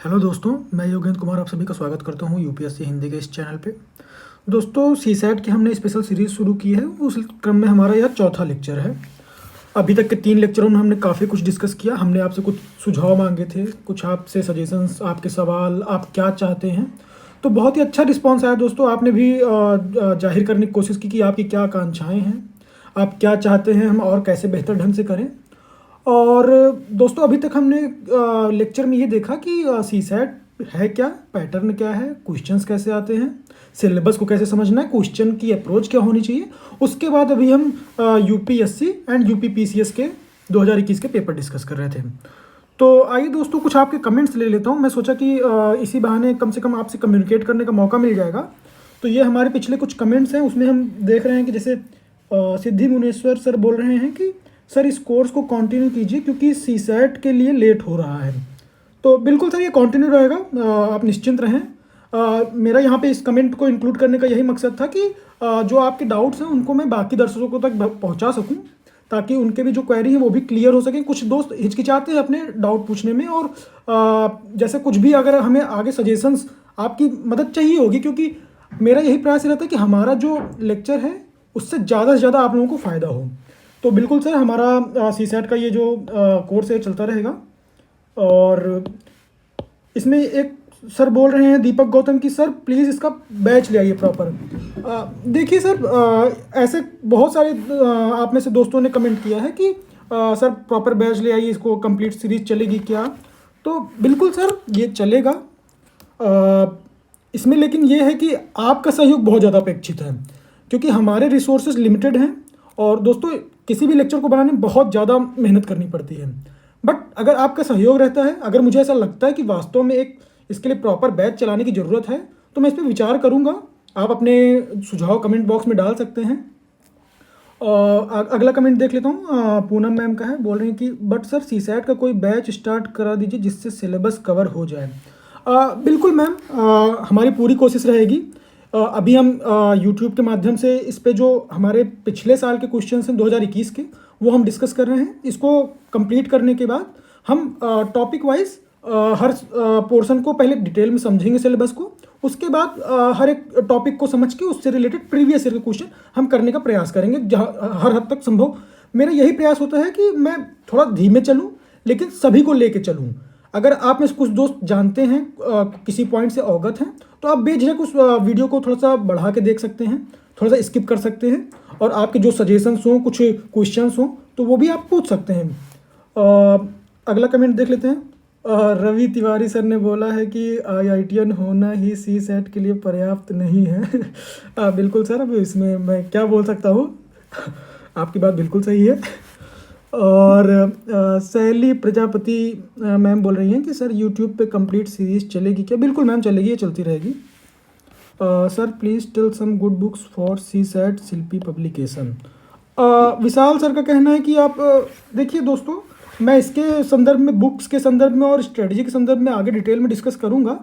Hello दोस्तों, मैं योगेंद्र कुमार आप सभी का स्वागत करता हूं यूपीएससी हिंदी के इस चैनल पे। दोस्तों, सीसैट की हमने स्पेशल सीरीज़ शुरू की है। उस क्रम में हमारा यह चौथा लेक्चर है। अभी तक के 3 लेक्चरों में हमने काफ़ी कुछ डिस्कस किया। हमने आपसे कुछ सुझाव मांगे थे, कुछ आपसे सजेशंस, आपके सवाल, आप क्या चाहते हैं। तो बहुत ही अच्छा रिस्पॉन्स आया दोस्तों। आपने भी जाहिर करने की कोशिश की कि आपकी क्या आकांक्षाएँ हैं, आप क्या चाहते हैं हम और कैसे बेहतर ढंग से करें। और दोस्तों, अभी तक हमने लेक्चर में ये देखा कि सीसैट है क्या, पैटर्न क्या है, क्वेश्चंस कैसे आते हैं, सिलेबस को कैसे समझना है, क्वेश्चन की अप्रोच क्या होनी चाहिए। उसके बाद अभी हम यूपीएससी एंड यूपीपीसीएस के 2021 के पेपर डिस्कस कर रहे थे। तो आइए दोस्तों, कुछ आपके कमेंट्स ले लेता हूँ। मैं सोचा कि इसी बहाने कम से कम आपसे कम्युनिकेट करने का मौका मिल जाएगा। तो ये हमारे पिछले कुछ कमेंट्स हैं, उसमें हम देख रहे हैं कि जैसे सिद्धि मुनेश्वर सर बोल रहे हैं कि सर इस कोर्स को कंटिन्यू कीजिए क्योंकि सीसैट के लिए लेट हो रहा है। तो बिल्कुल सर, ये कंटिन्यू रहेगा, आप निश्चिंत रहें। मेरा यहाँ पे इस कमेंट को इंक्लूड करने का यही मकसद था कि जो आपके डाउट्स हैं उनको मैं बाकी दर्शकों तक पहुँचा सकूँ, ताकि उनके भी जो क्वेरी है वो भी क्लियर हो सके। कुछ दोस्त हिचकिचाते हैं अपने डाउट पूछने में, और जैसे कुछ भी अगर हमें आगे सजेशंस, आपकी मदद चाहिए होगी, क्योंकि मेरा यही प्रयास रहता है कि हमारा जो लेक्चर है उससे ज़्यादा से ज़्यादा आप लोगों को फ़ायदा हो। तो बिल्कुल सर, हमारा सीसैट का ये जो कोर्स है चलता रहेगा। और इसमें एक सर बोल रहे हैं, दीपक गौतम, की सर प्लीज़ इसका बैच ले आइए प्रॉपर। देखिए सर, ऐसे बहुत सारे आप में से दोस्तों ने कमेंट किया है कि सर प्रॉपर बैच ले आइए, इसको कंप्लीट सीरीज चलेगी क्या। तो बिल्कुल सर, ये चलेगा। इसमें लेकिन ये है कि आपका सहयोग बहुत ज़्यादा अपेक्षित है, क्योंकि हमारे रिसोर्सेज लिमिटेड हैं। और दोस्तों, किसी भी लेक्चर को बनाने में बहुत ज़्यादा मेहनत करनी पड़ती है। बट अगर आपका सहयोग रहता है, अगर मुझे ऐसा लगता है कि वास्तव में एक इसके लिए प्रॉपर बैच चलाने की ज़रूरत है, तो मैं इस पर विचार करूँगा। आप अपने सुझाव कमेंट बॉक्स में डाल सकते हैं। अगला कमेंट देख लेता हूँ। पूनम मैम का है, बोल रही हैं कि बट सर सीसैट का कोई बैच स्टार्ट करा दीजिए जिससे सिलेबस कवर हो जाए। बिल्कुल मैम, हमारी पूरी कोशिश रहेगी। अभी हम यूट्यूब के माध्यम से इस पे जो हमारे पिछले साल के क्वेश्चन हैं 2021 के, वो हम डिस्कस कर रहे हैं। इसको कंप्लीट करने के बाद हम टॉपिक वाइज हर पोर्शन को पहले डिटेल में समझेंगे सिलेबस को। उसके बाद हर एक टॉपिक को समझ के उससे रिलेटेड प्रीवियस ईयर के क्वेश्चन हम करने का प्रयास करेंगे, जहाँ हर हद तक संभव। मेरा यही प्रयास होता है कि मैं थोड़ा धीमे चलूँ, लेकिन सभी को लेके चलूँ। अगर आप में से कुछ दोस्त जानते हैं, किसी पॉइंट से अवगत हैं, तो आप बेझिझक उस वीडियो को थोड़ा सा बढ़ा के देख सकते हैं, थोड़ा सा स्किप कर सकते हैं, और आपके जो सजेशंस हों, कुछ क्वेश्चंस हों, तो वो भी आप पूछ सकते हैं। अगला कमेंट देख लेते हैं। रवि तिवारी सर ने बोला है कि IITian होना ही सीसैट के लिए पर्याप्त नहीं है। बिल्कुल सर, अब इसमें मैं क्या बोल सकता हूँ। आपकी बात बिल्कुल सही है। और शैली प्रजापति मैम बोल रही हैं कि सर यूट्यूब पे कंप्लीट सीरीज चलेगी क्या। बिल्कुल मैम, चलेगी, ये चलती रहेगी। Sir please tell some good books for CSAT Shilpi publication. Vishal sir का कहना है कि आप देखिए दोस्तों, मैं इसके संदर्भ में, बुक्स के संदर्भ में और स्ट्रेटजी के संदर्भ में आगे डिटेल में डिस्कस करूँगा।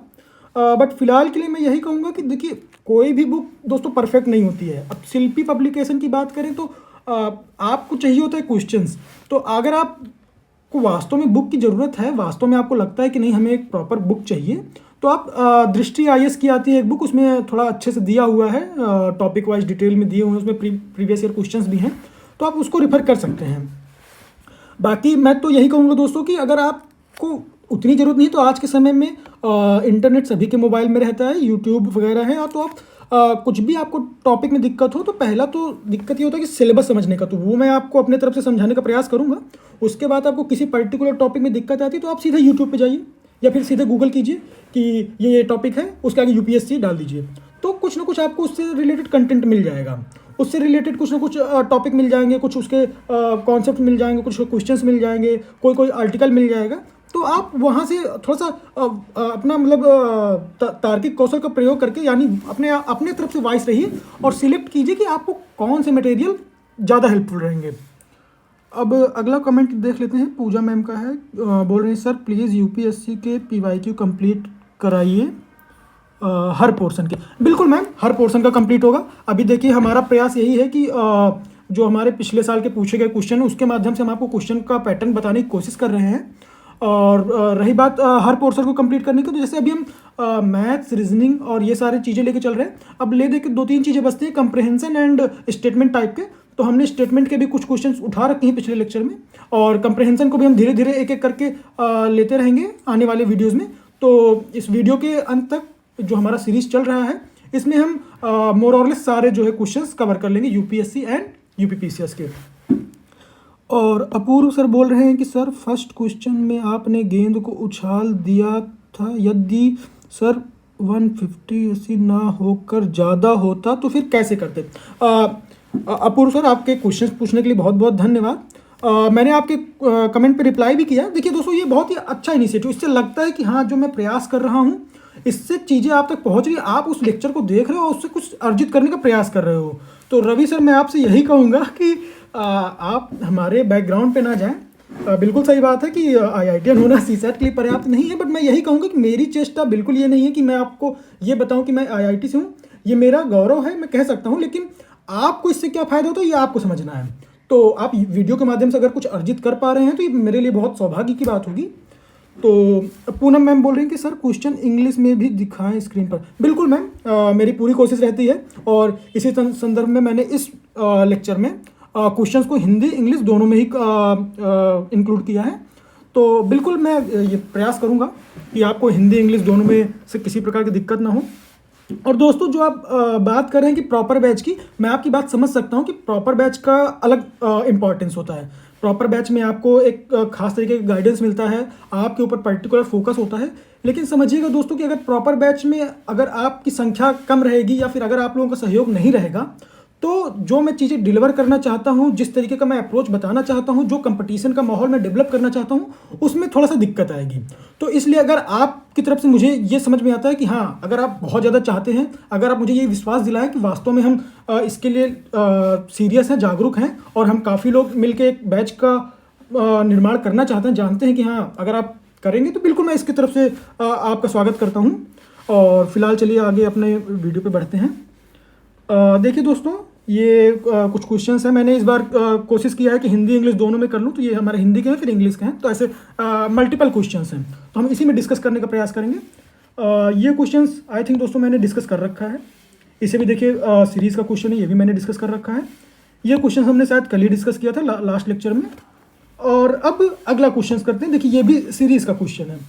बट फिलहाल के लिए मैं यही कहूँगा कि देखिए, कोई भी बुक दोस्तों परफेक्ट नहीं होती है। अब शिल्पी पब्लिकेशन की बात करें तो आपको चाहिए होता है क्वेश्चंस। तो अगर आपको वास्तव में बुक की ज़रूरत है, वास्तव में आपको लगता है कि नहीं हमें एक प्रॉपर बुक चाहिए, तो आप दृष्टि IAS की आती है एक बुक, उसमें थोड़ा अच्छे से दिया हुआ है, टॉपिक वाइज डिटेल में दिए हुए हैं, उसमें प्रीवियस ईयर क्वेश्चंस भी हैं, तो आप उसको रिफ़र कर सकते हैं। बाकी मैं तो यही कहूँगा दोस्तों कि अगर आपको उतनी ज़रूरत नहीं, तो आज के समय में इंटरनेट सभी के मोबाइल में रहता है, यूट्यूब वगैरह है, तो आप कुछ भी आपको टॉपिक में दिक्कत हो, तो पहला तो दिक्कत ये होता है कि सिलेबस समझने का, तो वो मैं आपको अपने तरफ से समझाने का प्रयास करूँगा। उसके बाद आपको किसी पर्टिकुलर टॉपिक में दिक्कत आती है, तो आप सीधे यूट्यूब पे जाइए या फिर सीधे गूगल कीजिए कि ये टॉपिक है, उसके आगे UPSC डाल दीजिए, तो कुछ ना कुछ आपको उससे रिलेटेड कंटेंट मिल जाएगा। उससे रिलेटेड कुछ ना कुछ टॉपिक मिल जाएंगे, कुछ उसके कॉन्सेप्ट मिल जाएंगे, कुछ क्वेश्चंस मिल जाएंगे, कोई आर्टिकल मिल जाएगा। तो आप वहाँ से थोड़ा सा अपना मतलब तार्किक कौशल का प्रयोग करके, यानी अपने तरफ से वाइस रहिए और सिलेक्ट कीजिए कि आपको कौन से मटेरियल ज़्यादा हेल्पफुल रहेंगे। अब अगला कमेंट देख लेते हैं। पूजा मैम का है, बोल रहे हैं सर प्लीज़ UPSC के PYQ कंप्लीट कराइए हर पोर्शन के। बिल्कुल मैम, हर पोर्शन का कंप्लीट होगा। अभी देखिए, हमारा प्रयास यही है कि जो हमारे पिछले साल के पूछे गए क्वेश्चन है, उसके माध्यम से हम आपको क्वेश्चन का पैटर्न बताने की कोशिश कर रहे हैं। और रही बात हर पोर्शन को कंप्लीट करने की, तो जैसे अभी हम मैथ्स, रीजनिंग और ये सारी चीज़ें लेके चल रहे हैं। अब ले दे के 2-3 चीज़ें बचती हैं, कंप्रहेंशन एंड स्टेटमेंट टाइप के। तो हमने स्टेटमेंट के भी कुछ क्वेश्चंस उठा रखे हैं पिछले लेक्चर में, और कंप्रहेंशन को भी हम धीरे धीरे एक एक करके लेते रहेंगे आने वाले वीडियोज़ में। तो इस वीडियो के अंत तक जो हमारा सीरीज चल रहा है, इसमें हम मोर और लेस सारे जो है क्वेश्चंस कवर कर लेंगे यूपीएससी एंड यूपीपीसीएस के। और अपूर्व सर बोल रहे हैं कि सर फर्स्ट क्वेश्चन में आपने गेंद को उछाल दिया था, यदि सर 150 ना होकर ज़्यादा होता तो फिर कैसे करते। अपूर्व सर, आपके क्वेश्चंस पूछने के लिए बहुत बहुत धन्यवाद। मैंने आपके कमेंट पे रिप्लाई भी किया। देखिए दोस्तों, ये बहुत ही अच्छा इनिशिएटिव, इससे लगता है कि हाँ, जो मैं प्रयास कर रहा हूँ इससे चीज़ें आप तक पहुँच रही है, आप उस लेक्चर को देख रहे हो और उससे कुछ अर्जित करने का प्रयास कर रहे हो। तो रवि सर, मैं आपसे यही कहूँगा कि आप हमारे बैकग्राउंड पे ना जाएं। बिल्कुल सही बात है कि IITian होना CSAT के लिए पर्याप्त नहीं है, बट मैं यही कहूँगा कि मेरी चेष्टा बिल्कुल ये नहीं है कि मैं आपको ये बताऊँ कि मैं IIT से हूँ। ये मेरा गौरव है, मैं कह सकता हूँ, लेकिन आपको इससे क्या फ़ायदा होता है ये आपको समझना है। तो आप वीडियो के माध्यम से अगर कुछ अर्जित कर पा रहे हैं तो ये मेरे लिए बहुत सौभाग्य की बात होगी। तो पूनम मैम बोल रही हैं कि सर क्वेश्चन इंग्लिश में भी दिखाएं स्क्रीन पर। बिल्कुल मैम, मेरी पूरी कोशिश रहती है, और इसी संदर्भ में मैंने इस लेक्चर में क्वेश्चंस को हिंदी इंग्लिश दोनों में ही इंक्लूड किया है। तो बिल्कुल मैं ये प्रयास करूँगा कि आपको हिंदी इंग्लिश दोनों में से किसी प्रकार की दिक्कत ना हो। और दोस्तों, जो आप बात कर रहे हैं कि प्रॉपर बैच की, मैं आपकी बात समझ सकता हूँ कि प्रॉपर बैच का अलग इम्पॉर्टेंस होता है। प्रॉपर बैच में आपको एक खास तरीके का गाइडेंस मिलता है, आपके ऊपर पर्टिकुलर फोकस होता है। लेकिन समझिएगा दोस्तों कि अगर प्रॉपर बैच में अगर आपकी संख्या कम रहेगी या फिर अगर आप लोगों का सहयोग नहीं रहेगा, तो जो मैं चीज़ें डिलीवर करना चाहता हूँ, जिस तरीके का मैं अप्रोच बताना चाहता हूँ, जो कंपटीशन का माहौल मैं डेवलप करना चाहता हूँ, उसमें थोड़ा सा दिक्कत आएगी। तो इसलिए अगर आपकी तरफ से मुझे ये समझ में आता है कि हाँ, अगर आप बहुत ज़्यादा चाहते हैं, अगर आप मुझे ये विश्वास दिलाएं कि वास्तव में हम इसके लिए सीरियस हैं, जागरूक हैं, और हम काफ़ी लोग मिल के एक बैच का निर्माण करना चाहते हैं, जानते हैं कि हाँ, अगर आप करेंगे तो बिल्कुल मैं इसकी तरफ से आपका स्वागत करता हूँ। और फिलहाल चलिए आगे अपने वीडियो पे बढ़ते हैं। देखिए दोस्तों, ये कुछ क्वेश्चंस हैं। मैंने इस बार कोशिश किया है कि हिंदी इंग्लिश दोनों में कर लूँ। तो ये हमारे हिंदी के हैं, फिर इंग्लिश के हैं, तो ऐसे मल्टीपल क्वेश्चंस हैं, तो हम इसी में डिस्कस करने का प्रयास करेंगे। ये क्वेश्चंस आई थिंक दोस्तों मैंने डिस्कस कर रखा है। इसे भी देखिए, सीरीज़ का क्वेश्चन है, ये भी मैंने डिस्कस कर रखा है। ये क्वेश्चन हमने शायद कल ही डिस्कस किया था लास्ट लेक्चर में। और अब अगला क्वेश्चन करते हैं। देखिए, ये भी सीरीज़ का क्वेश्चन है।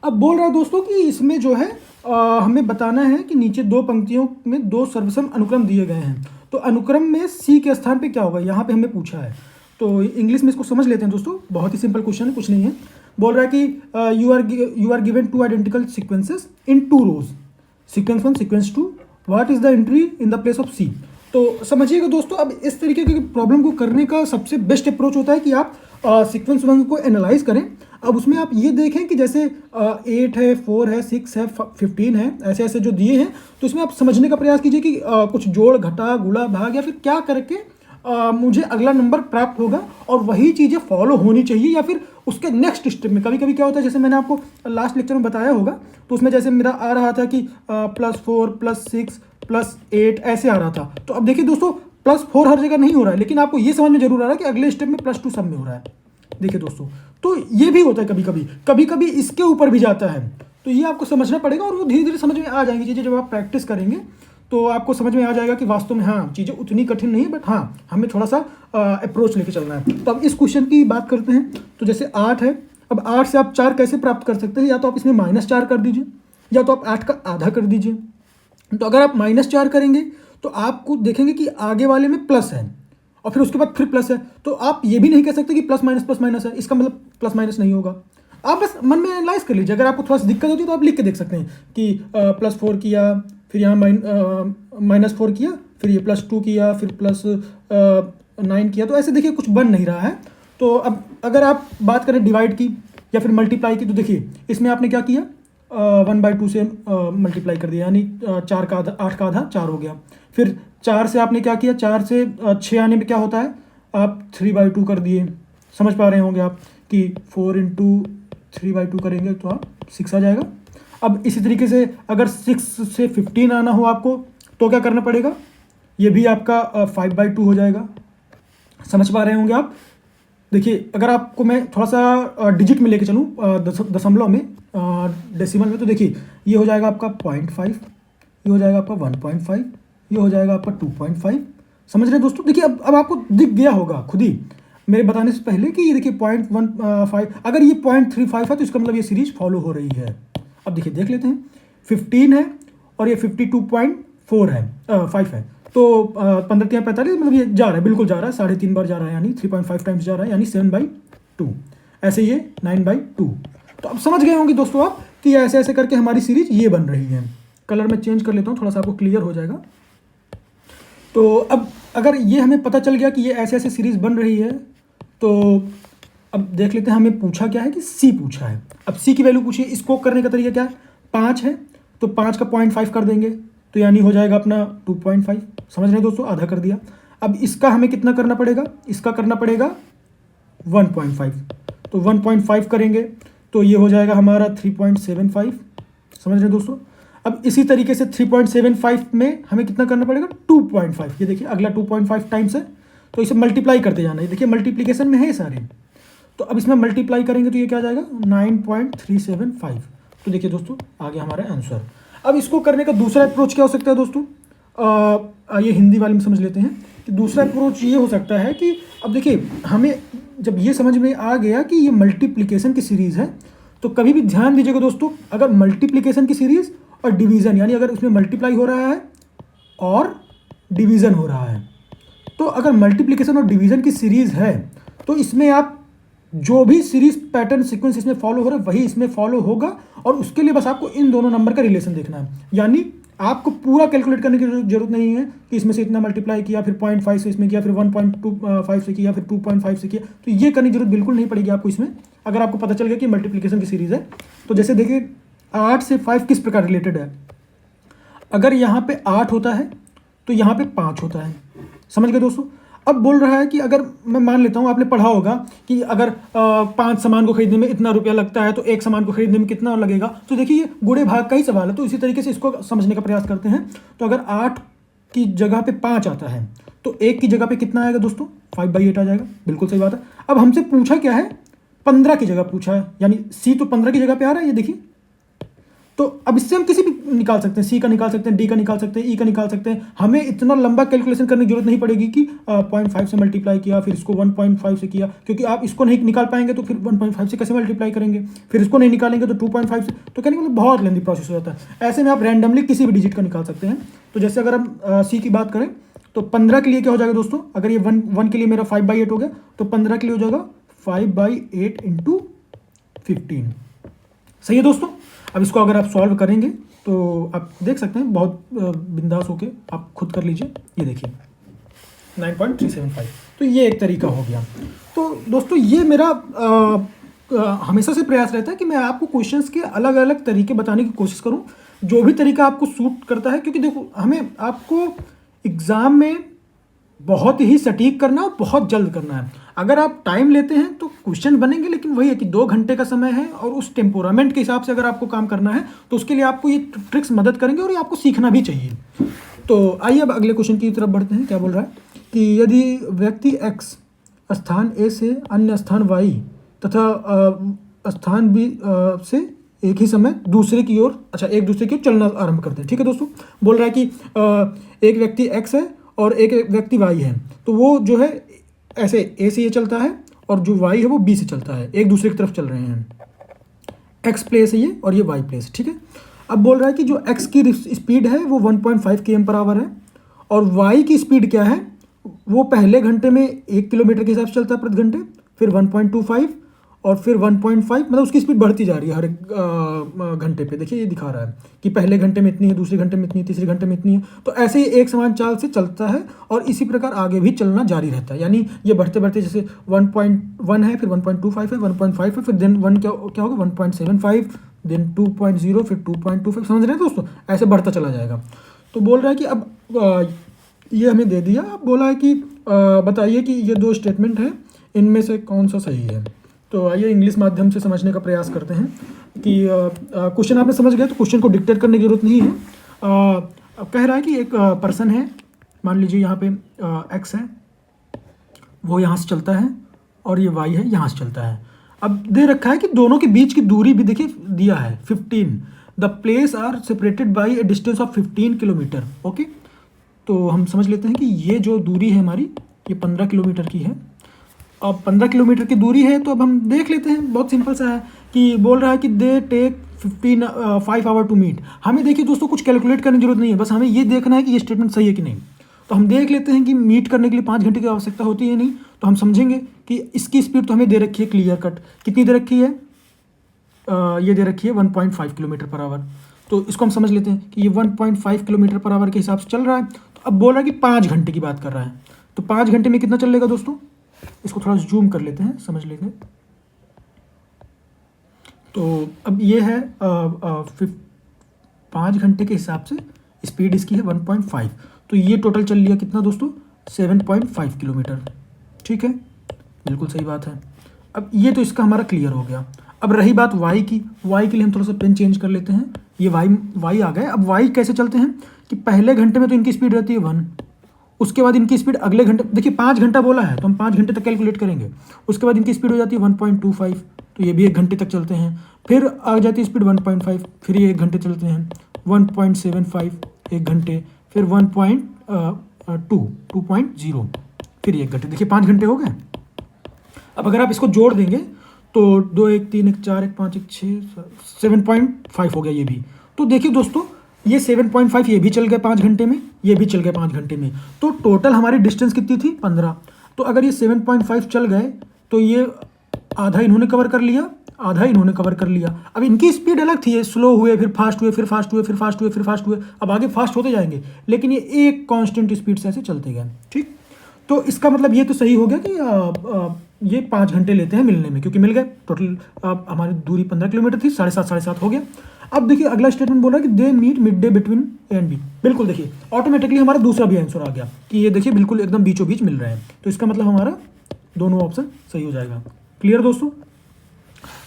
अब बोल रहा है दोस्तों कि इसमें जो है हमें बताना है कि नीचे दो पंक्तियों में दो सर्वसम अनुक्रम दिए गए हैं, तो अनुक्रम में सी के स्थान पे क्या होगा, यहाँ पे हमें पूछा है। तो इंग्लिश में इसको समझ लेते हैं दोस्तों, बहुत ही सिंपल क्वेश्चन है, कुछ नहीं है। बोल रहा है कि you are given two identical sequences in 2 rows, sequence 1 sequence 2, what is the entry in the place of C. तो समझिएगा दोस्तों, अब इस तरीके की प्रॉब्लम को करने का सबसे बेस्ट अप्रोच होता है कि आप सीक्वेंस 1 को एनालाइज करें। अब उसमें आप ये देखें कि जैसे 8 है, 4 है, 6 है, 15 है, ऐसे ऐसे जो दिए हैं, तो इसमें आप समझने का प्रयास कीजिए कि कुछ जोड़ घटा गुणा भाग या फिर क्या करके मुझे अगला नंबर प्राप्त होगा, और वही चीज़ें फॉलो होनी चाहिए या फिर उसके नेक्स्ट स्टेप में। कभी कभी क्या होता है, जैसे मैंने आपको लास्ट लेक्चर में बताया होगा, तो उसमें जैसे मेरा आ रहा था कि +4 +6 +8 ऐसे आ रहा था। तो अब देखिए दोस्तों, +4 हर जगह नहीं हो रहा है, लेकिन आपको ये समझ में जरूर आ रहा है कि अगले स्टेप में +2 सब में हो रहा है। देखिए दोस्तों, तो ये भी होता है कभी कभी इसके ऊपर भी जाता है, तो ये आपको समझना पड़ेगा, और वो धीरे धीरे समझ में आ जाएंगी चीज़ें। जब आप प्रैक्टिस करेंगे तो आपको समझ में आ जाएगा कि वास्तव में हाँ, चीज़ें उतनी कठिन नहीं है, बट हाँ, हमें थोड़ा सा अप्रोच लेके चलना है। तो अब इस क्वेश्चन की बात करते हैं। तो जैसे 8 है, अब 8 से आप 4 कैसे प्राप्त कर सकते हैं, या तो आप इसमें -4 कर दीजिए, या तो आप 8 का आधा कर दीजिए। तो अगर आप -4 करेंगे तो आपको देखेंगे कि आगे वाले में प्लस है, और फिर उसके बाद फिर प्लस है। तो आप ये भी नहीं कह सकते कि प्लस माइनस है, इसका मतलब प्लस माइनस नहीं होगा। आप बस मन में एनालाइज कर लीजिए। अगर आपको थोड़ा सा दिक्कत होती है तो आप लिख के देख सकते हैं कि +4 किया, फिर यहाँ -4 किया, फिर ये +2 किया, फिर +9 किया। तो ऐसे देखिए कुछ बन नहीं रहा है। तो अब अगर आप बात करें डिवाइड की या फिर मल्टीप्लाई की, तो देखिए इसमें आपने क्या किया, 1/2 से मल्टीप्लाई कर दिया, यानी 4 का आधा, 8 का आधा 4 हो गया। फिर 4 से आपने क्या किया, 4 से 6 आने में क्या होता है, आप 3/2 कर दिए। समझ पा रहे होंगे आप कि 4 × 3/2 करेंगे तो आप 6 आ जाएगा। अब इसी तरीके से अगर 6 से 15 आना हो आपको, तो क्या करना पड़ेगा, ये भी आपका 5/2 हो जाएगा। समझ पा रहे होंगे आप। देखिए अगर आपको मैं थोड़ा सा डिजिट में लेके चलूँ, दशमलव में, डेसिमल में, तो देखिए ये हो जाएगा आपका 0.5, ये हो जाएगा आपका 1.5, ये हो जाएगा आपका 2.5। समझ रहे हैं दोस्तों? देखिए अब आपको दिख गया होगा खुद ही मेरे बताने से पहले कि ये देखिए 0.15, अगर ये 0.35 है तो इसका मतलब ये सीरीज फॉलो हो रही है। अब देखिए देख लेते हैं, 15 है और ये 52.4 है, 5 है, तो 15×3=45, मतलब ये जा रहा है, बिल्कुल जा रहा है, 3.5 बार जा रहा है, यानी 3.5 टाइम्स जा रहा है, यानी 7/2। ऐसे ये 9/2। तो अब समझ गए होंगे दोस्तों आप कि ऐसे ऐसे करके हमारी सीरीज ये बन रही है। कलर में चेंज कर लेता हूँ, थोड़ा सा आपको क्लियर हो जाएगा। तो अब अगर ये हमें पता चल गया कि ये ऐसे ऐसे सीरीज बन रही है, तो अब देख लेते हैं हमें पूछा क्या है कि सी पूछा है। अब सी की वैल्यू पूछिए, इसको करने का तरीका क्या है, 5 है तो 5 का 0.5 कर देंगे, तो यानी हो जाएगा अपना 2.5। समझ रहे हैं दोस्तों? आधा कर दिया। अब इसका हमें कितना करना पड़ेगा, इसका करना पड़ेगा 1.5, तो 1.5 करेंगे तो ये हो जाएगा हमारा 3.75। समझ रहे हैं दोस्तों? अब इसी तरीके से 3.75 में हमें कितना करना पड़ेगा, 2.5। ये देखिए अगला 2.5 टाइम्स है, तो इसे मल्टीप्लाई करते जाना है। देखिए मल्टीप्लिकेशन में है सारे, तो अब इसमें मल्टीप्लाई करेंगे तो ये क्या आ जाएगा, 9.375। तो देखिए दोस्तों आ गया हमारा आंसर। अब इसको करने का दूसरा अप्रोच क्या हो सकता है दोस्तों, ये हिंदी वाले में समझ लेते हैं कि दूसरा अप्रोच ये हो सकता है कि अब देखिए हमें जब ये समझ में आ गया कि ये मल्टीप्लिकेशन की सीरीज़ है, तो कभी भी ध्यान दीजिएगा दोस्तों, अगर मल्टीप्लिकेशन की सीरीज़ और डिवीज़न, यानी अगर उसमें मल्टीप्लाई हो रहा है और डिवीज़न हो रहा है, तो अगर मल्टीप्लिकेशन और डिवीज़न की सीरीज़ है तो इसमें आप जो भी सीरीज पैटर्न सीक्वेंस इसमें फॉलो हो रहा है वही इसमें फॉलो होगा, और उसके लिए बस आपको इन दोनों नंबर का रिलेशन देखना है। यानी आपको पूरा कैलकुलेट करने की जरूरत नहीं है कि इसमें से इतना मल्टीप्लाई किया, फिर 0.5 से इसमें किया, फिर 1.25 से किया, फिर 2.5 से किया, तो ये करने की जरूरत बिल्कुल नहीं पड़ेगी आपको इसमें, अगर आपको पता चल गया कि मल्टीप्लिकेशन की सीरीज़ है। तो जैसे देखिए 8 से 5 किस प्रकार रिलेटेड है, अगर यहाँ पे 8 होता है तो यहाँ पे 5 होता है। समझ गए दोस्तों? अब बोल रहा है कि अगर मैं मान लेता हूँ, आपने पढ़ा होगा कि अगर 5 सामान को खरीदने में इतना रुपया लगता है तो एक सामान को खरीदने में कितना लगेगा। तो देखिए ये गुणे भाग का ही सवाल है, तो इसी तरीके से इसको समझने का प्रयास करते हैं। तो अगर 8 की जगह पे 5 आता है तो 1 की जगह पे कितना आएगा दोस्तों, 5/8 आ जाएगा। बिल्कुल सही बात है। अब हमसे पूछा क्या है, 15 की जगह पूछा है, यानी सी तो 15 की जगह पे आ रहा है, ये देखिए। तो अब इससे हम किसी भी निकाल सकते हैं, सी का निकाल सकते हैं, डी का निकाल सकते हैं, ई का निकाल सकते हैं। हमें इतना लंबा कैलकुलेशन करने की जरूरत नहीं पड़ेगी कि 0.5 से मल्टीप्लाई किया फिर इसको 1.5 से किया, क्योंकि आप इसको नहीं निकाल पाएंगे तो फिर 1.5 से कैसे मल्टीप्लाई करेंगे, फिर इसको नहीं निकालेंगे तो 2.5 से, तो कहने का मतलब बहुत लेंदी प्रोसेस हो जाता है। ऐसे में आप रैंडमली किसी भी डिजिट का निकाल सकते हैं। तो जैसे अगर हम सी की बात करें तो 15 के लिए क्या हो जाएगा दोस्तों, अगर ये 1 के लिए मेरा 5/8 हो गया, तो 15 के लिए हो जाएगा 5/8 × 15। सही है दोस्तों? अब इसको अगर आप सॉल्व करेंगे तो आप देख सकते हैं, बहुत बिंदास होके आप खुद कर लीजिए। ये देखिए 9.375, तो ये एक तरीका हो गया। तो दोस्तों ये मेरा हमेशा से प्रयास रहता है कि मैं आपको क्वेश्चंस के अलग अलग तरीके बताने की कोशिश करूं, जो भी तरीका आपको सूट करता है, क्योंकि देखो हमें आपको एग्ज़ाम में बहुत ही सटीक करना और बहुत जल्द करना है। अगर आप टाइम लेते हैं तो क्वेश्चन बनेंगे, लेकिन वही है कि 2 घंटे का समय है और उस टेम्पोरामेंट के हिसाब से अगर आपको काम करना है तो उसके लिए आपको ये ट्रिक्स मदद करेंगे और ये आपको सीखना भी चाहिए। तो आइए अब अगले क्वेश्चन की तरफ बढ़ते हैं। क्या बोल रहा है कि यदि व्यक्ति x स्थान A से अन्य स्थान y तथा स्थान B से एक ही समय दूसरे की ओर, एक दूसरे की ओर चलना आरंभ करते हैं। ठीक है दोस्तों? बोल रहा है कि एक व्यक्ति x है और एक व्यक्ति y है, तो वो जो है ऐसे A से ये चलता है और जो y है वो B से चलता है, एक दूसरे की तरफ चल रहे हैं। x प्लेस है ये और ये y प्लेस, ठीक है। अब बोल रहा है कि जो x की स्पीड है वो 1.5 km/h है और y की स्पीड क्या है, वो पहले घंटे में 1 किलोमीटर के हिसाब से चलता है प्रति घंटे, फिर 1.25 और फिर 1.5, मतलब उसकी स्पीड बढ़ती जा रही है हर एक घंटे पे। देखिए ये दिखा रहा है कि पहले घंटे में इतनी है, दूसरे घंटे में इतनी है, तीसरे घंटे में इतनी है। तो ऐसे ही एक समान चाल से चलता है और इसी प्रकार आगे भी चलना जारी रहता है। यानी ये बढ़ते बढ़ते जैसे 1.1 है, फिर 1.25 है, 1.5 है, फिर देन 1 क्या होगा 1.75, देन 2.0, फिर 2.25। समझ रहे हैं दोस्तों? ऐसे बढ़ता चला जाएगा। तो बोल रहा है कि अब ये हमें दे दिया। अब बोला है कि बताइए कि ये 2 स्टेटमेंट हैं, इनमें से कौन सा सही है। तो आइए इंग्लिश माध्यम से समझने का प्रयास करते हैं कि क्वेश्चन आपने समझ गया तो क्वेश्चन को डिक्टेट करने की जरूरत नहीं है। अब कह रहा है कि एक पर्सन है, मान लीजिए यहाँ पे एक्स है, वो यहाँ से चलता है और ये y है, यहाँ से चलता है। अब दे रखा है कि दोनों के बीच की दूरी भी देखिए दिया है 15, the place are separated by a distance of 15 kilometre. Okay, तो हम समझ लेते हैं कि ये जो दूरी है हमारी, ये 15 किलोमीटर की है। अब 15 किलोमीटर की दूरी है, तो अब हम देख लेते हैं, बहुत सिंपल सा है कि बोल रहा है कि they take 5 hour to meet. हमें देखिए दोस्तों कुछ कैलकुलेट करने की जरूरत नहीं है, बस हमें ये देखना है कि ये स्टेटमेंट सही है कि नहीं। तो हम देख लेते हैं कि मीट करने के लिए 5 घंटे की आवश्यकता होती है नहीं, तो हम समझेंगे कि इसकी स्पीड तो हमें दे रखी है क्लियर कट, कितनी दे रखी है, ये दे रखी है 1.5 किलोमीटर पर आवर। तो इसको हम समझ लेते हैं कि ये 1.5 किलोमीटर पर आवर के हिसाब से चल रहा है। तो अब बोल रहा है कि 5 घंटे की बात कर रहा है, तो 5 घंटे में कितना चलेगा दोस्तों, इसको थोड़ा जूम कर लेते हैं, समझ लेते हैं। तो अब ये है 5 घंटे के हिसाब से स्पीड इसकी है 1.5, तो ये टोटल चल लिया कितना दोस्तों, 7.5 किलोमीटर। ठीक है, बिल्कुल सही बात है। अब ये तो इसका हमारा क्लियर हो गया। अब रही बात y की, y के लिए हम थोड़ा सा पेन चेंज कर लेते हैं। ये y आ गए। अब y कैसे चलते हैं कि पहले घंटे में तो इनकी स्पीड रहती है 1, उसके बाद इनकी स्पीड अगले घंटे, देखिए 5 घंटा बोला है तो हम 5 घंटे तक कैलकुलेट करेंगे। उसके बाद इनकी स्पीड हो जाती है 1.25, तो ये भी 1 घंटे तक चलते हैं। फिर आ जाती है स्पीड 1.5, फिर ये 1 घंटे चलते हैं। 1.75 1 घंटे, फिर 2.0, फिर 1 घंटे। देखिए 5 घंटे हो गए। अब अगर आप इसको जोड़ देंगे तो 2 1 3 1 4 1 5 1 6 7.5 हो गया ये भी। तो देखिए दोस्तों ये 7.5 ये भी चल गए 5 घंटे में, ये भी चल गए 5 घंटे में, तो टोटल हमारी डिस्टेंस कितनी थी 15। तो अगर ये 7.5 चल गए तो ये आधा इन्होंने कवर कर लिया, आधा इन्होंने कवर कर लिया। अब इनकी स्पीड अलग थी, स्लो हुए, फिर फास्ट हुए, फिर फास्ट हुए, फिर फास्ट हुए, फिर फास्ट हुए, अब आगे फास्ट होते जाएंगे, लेकिन ये एक कांस्टेंट स्पीड से ऐसे चलते गए। ठीक, तो इसका मतलब ये तो सही हो गया कि ये 5 घंटे लेते हैं मिलने में, क्योंकि मिल गए। टोटल हमारी दूरी 15 किलोमीटर थी, 7.5 हो गया। अब देखिए अगला स्टेटमेंट बोल रहा है कि they meet midday between A and B. बिल्कुल देखिए ऑटोमेटिकली हमारा दूसरा भी आंसर आ गया कि ये देखिए बिल्कुल एकदम बीचों बीच मिल रहे हैं, तो इसका मतलब हमारा दोनों ऑप्शन सही हो जाएगा। क्लियर दोस्तों?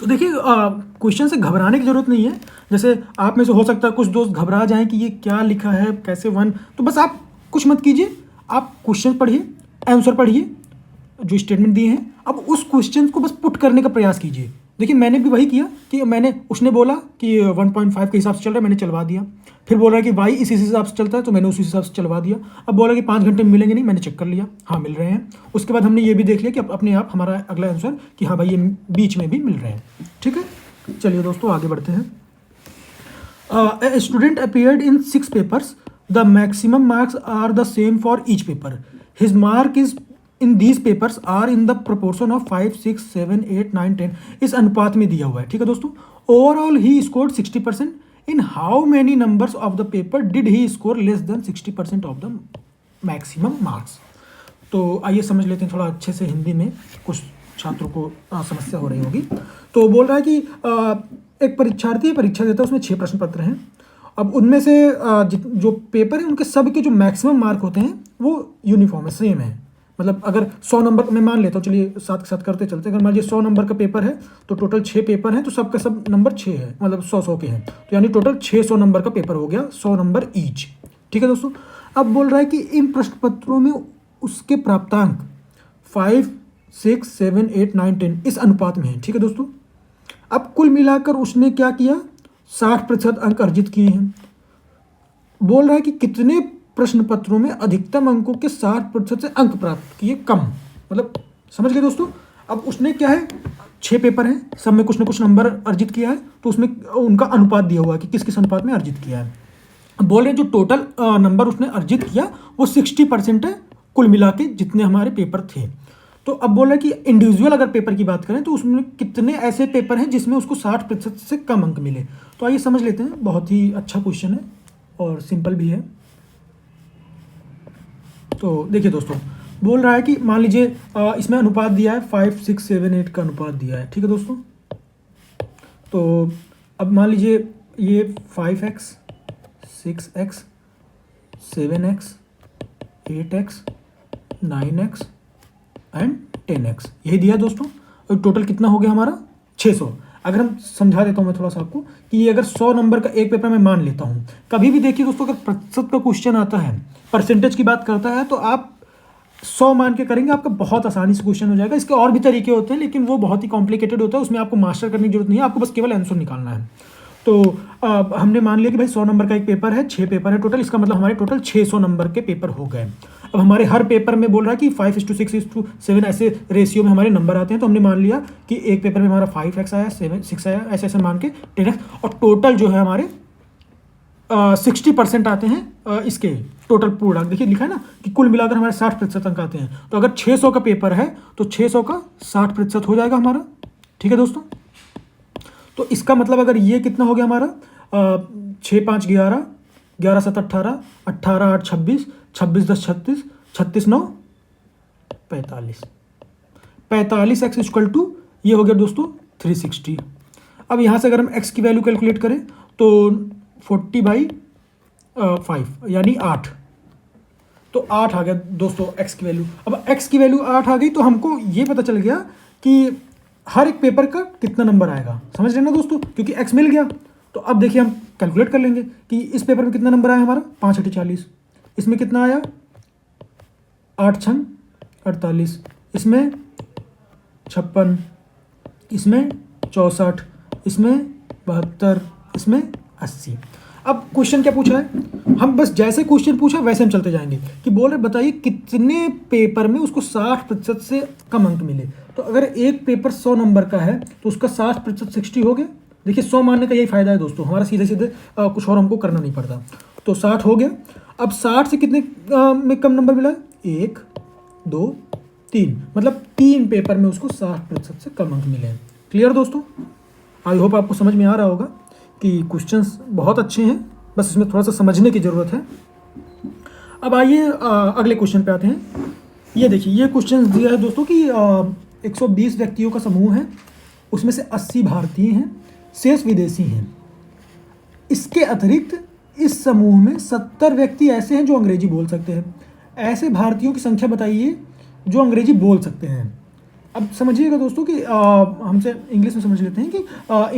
तो देखिए क्वेश्चन से घबराने की जरूरत नहीं है। जैसे आप में से हो सकता है कुछ दोस्त घबरा जाएं कि ये क्या लिखा है, कैसे 1, तो बस आप कुछ मत कीजिए, आप क्वेश्चन पढ़िए, आंसर पढ़िए जो स्टेटमेंट दिए हैं, अब उस क्वेश्चन को बस पुट करने का प्रयास कीजिए। देखिए मैंने भी वही किया कि उसने बोला कि 1.5 के हिसाब से चल रहा है, मैंने चलवा दिया। फिर बोल रहा है कि वाई इसी हिसाब से चलता है, तो मैंने उसी हिसाब से चलवा दिया। अब बोला कि 5 घंटे में मिलेंगे नहीं, मैंने चेक कर लिया, हाँ मिल रहे हैं। उसके बाद हमने ये भी देख लिया कि अपने आप हमारा अगला आंसर कि हाँ भाई ये बीच में भी मिल रहे हैं। ठीक है, चलिए दोस्तों आगे बढ़ते हैं। Student appeared in 6 papers, the maximum marks are the same for each paper, his mark is in these papers are in the proportion of 5 6 7 8 9 10। इस अनुपात में दिया हुआ है। ठीक है दोस्तों, overall he scored 60%, in how many numbers of the paper did he score less than 60% of the maximum marks. तो आइए समझ लेते हैं थोड़ा अच्छे से हिंदी में, कुछ छात्रों को समस्या हो रही होगी। तो बोल रहा है कि एक परीक्षार्थी परीक्षा देता है, उसमें 6 प्रश्न पत्र हैं। अब उनमें से जो पेपर है उनके सब के जो मैक्सिमम मार्क होते हैं वो यूनिफॉर्म है, सेम है। मतलब अगर 100 नंबर मैं मान लेता हूँ, चलिए साथ के साथ करते चलते, अगर मान लीजिए 100 नंबर का पेपर है तो टोटल 6 पेपर हैं, तो सबका सब नंबर 6 है, मतलब 100 के हैं, तो यानी टोटल 600 नंबर का पेपर हो गया, 100 नंबर ईच। ठीक है दोस्तों, अब बोल रहा है कि इन प्रश्न पत्रों में उसके प्राप्तांक 5 6 7 8 9 10 इस अनुपात में है। ठीक है दोस्तों, अब कुल मिलाकर उसने क्या किया, 60% अंक अर्जित किए हैं। बोल रहा है कि कितने प्रश्न पत्रों में अधिकतम अंकों के 60% से अंक प्राप्त किए कम, मतलब समझ गए दोस्तों। अब उसने क्या है, 6 पेपर हैं, सब में कुछ ना कुछ नंबर अर्जित किया है, तो उसमें उनका अनुपात दिया हुआ है कि किस किस अनुपात में अर्जित किया है। अब बोल रहे हैं जो टोटल नंबर उसने अर्जित किया वो 60% है कुल मिला के जितने हमारे पेपर थे। तो अब बोल रहे हैं कि इंडिविजुअल अगर पेपर की बात करें तो उसमें कितने ऐसे पेपर हैं जिसमें उसको 60% से कम अंक मिले। तो आइए समझ लेते हैं, बहुत ही अच्छा क्वेश्चन है और सिंपल भी है। तो देखिए दोस्तों, बोल रहा है कि मान लीजिए इसमें अनुपात दिया है 5 6 7 8 का अनुपात दिया है। ठीक है दोस्तों, तो अब मान लीजिए ये 5x 6x 7x 8x 9x and 10x यही दिया है दोस्तों। और टोटल कितना हो गया हमारा 600। अगर हम समझा देता हूँ मैं थोड़ा सा आपको कि ये अगर 100 नंबर का एक पेपर मैं मान लेता हूँ, कभी भी देखिए दोस्तों अगर प्रतिशत का क्वेश्चन आता है, परसेंटेज की बात करता है, तो आप 100 मान के करेंगे, आपका बहुत आसानी से क्वेश्चन हो जाएगा। इसके और भी तरीके होते हैं लेकिन वो बहुत ही कॉम्प्लिकेटेड होता है, उसमें आपको मास्टर करने की जरूरत नहीं है, आपको बस केवल आंसर निकालना है। तो हमने मान लिया कि भाई 100 नंबर का एक पेपर है, 6 पेपर है टोटल, इसका मतलब हमारे टोटल 600 नंबर के पेपर हो गए। अब हमारे हर पेपर में बोल रहा है कि 5:6:7 ऐसे रेशियो में हमारे नंबर आते हैं, तो हमने मान लिया कि एक पेपर में हमारा 5x आया, 6 आया, ऐसे ऐसे मान के 10x, और टोटल जो है हमारे 60% आते हैं इसके टोटल पूर्णांक। देखिए लिखा है ना कि कुल मिलाकर हमारे 60% अंक आते हैं। तो अगर 600 का पेपर है तो 600 का 60% हो जाएगा हमारा। ठीक है दोस्तों, तो इसका मतलब अगर ये कितना हो गया हमारा 6 5 11, 11 7 18, 18 8 26, 26 10 36, 36 9 45, 45x इक्वल टू ये हो गया दोस्तों 360। अब यहाँ से अगर हम x की वैल्यू कैलकुलेट करें तो 40/5 यानी 8, तो 8 आ गया दोस्तों x की वैल्यू। अब x की वैल्यू 8 आ गई तो हमको ये पता चल गया कि हर एक पेपर का कितना नंबर आएगा। समझ रहे ना दोस्तों, क्योंकि x मिल गया। तो अब देखिए हम कैलकुलेट कर लेंगे कि इस पेपर में कितना नंबर आया हमारा 5 8 40, इसमें कितना आया 8 6 48, इसमें 56, इसमें 64, इसमें 72, इसमें 80। अब क्वेश्चन क्या पूछा है, हम बस जैसे क्वेश्चन पूछा वैसे हम चलते जाएंगे कि बोल रहे बताइए कितने पेपर में उसको 60% से कम अंक मिले। तो अगर एक पेपर 100 नंबर का है तो उसका 60% 60 हो गया। देखिए 100 मानने का यही फायदा है दोस्तों, हमारा सीधे सीधे कुछ और हमको करना नहीं पड़ता। तो 60 हो गया। अब 60 से कितने में कम नंबर मिला, 1 2 3, मतलब 3 पेपर में उसको 60% से कम अंक मिले हैं। क्लियर दोस्तों, आई होप आपको समझ में आ रहा होगा कि क्वेश्चंस बहुत अच्छे हैं, बस इसमें थोड़ा सा समझने की ज़रूरत है। अब आइए अगले क्वेश्चन पे आते हैं। ये देखिए ये क्वेश्चन दिया है दोस्तों कि 120 व्यक्तियों का समूह है, उसमें से 80 भारतीय हैं, शेष विदेशी हैं। इसके अतिरिक्त इस समूह में 70 व्यक्ति ऐसे हैं जो अंग्रेजी बोल सकते हैं। ऐसे भारतीयों की संख्या बताइए जो अंग्रेजी बोल सकते हैं। अब समझिएगा दोस्तों कि हमसे इंग्लिश में समझ लेते हैं कि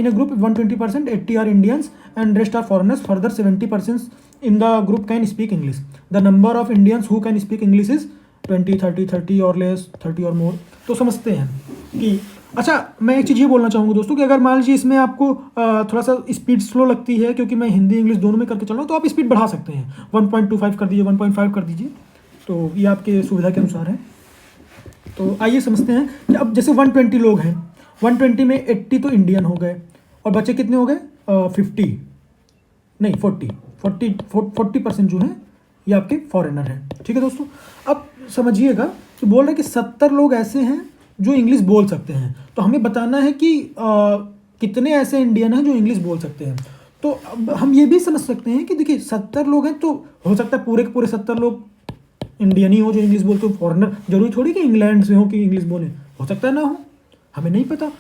in a group 120% 80 are Indians and rest are foreigners, further 70% in the group can speak English. The number of Indians who can speak English is 20 30 30 और लेस 30 और मोर। तो समझते हैं कि अच्छा, मैं एक चीज़ ये बोलना चाहूँगा दोस्तों कि अगर मान लीजिए इसमें आपको थोड़ा सा स्पीड स्लो लगती है, क्योंकि मैं हिंदी इंग्लिश दोनों में करके चल रहा हूँ, तो आप स्पीड बढ़ा सकते हैं, 1.25 कर दीजिए, 1.5 कर दीजिए, तो ये आपके सुविधा के अनुसार है। तो आइए समझते हैं कि अब जैसे 120 लोग हैं, 120 में 80 तो इंडियन हो गए और बच्चे कितने हो गए 50 नहीं 40% जो हैं ये आपके फॉरेनर हैं। ठीक है दोस्तों, अब समझिएगा कि बोल रहे हैं कि 70 लोग ऐसे हैं जो इंग्लिश बोल सकते हैं। तो हमें बताना है कि कितने ऐसे इंडियन हैं जो इंग्लिश बोल सकते हैं। तो अब हम ये भी समझ सकते हैं कि देखिए 70 लोग हैं तो हो सकता है पूरे के पूरे 70 लोग इंडियन ही हो जो इंग्लिश बोलते हो, फॉरेनर जरूरी थोड़ी कि इंग्लैंड से हो कि इंग्लिश बोले, हो सकता है ना हो, हमें नहीं पता।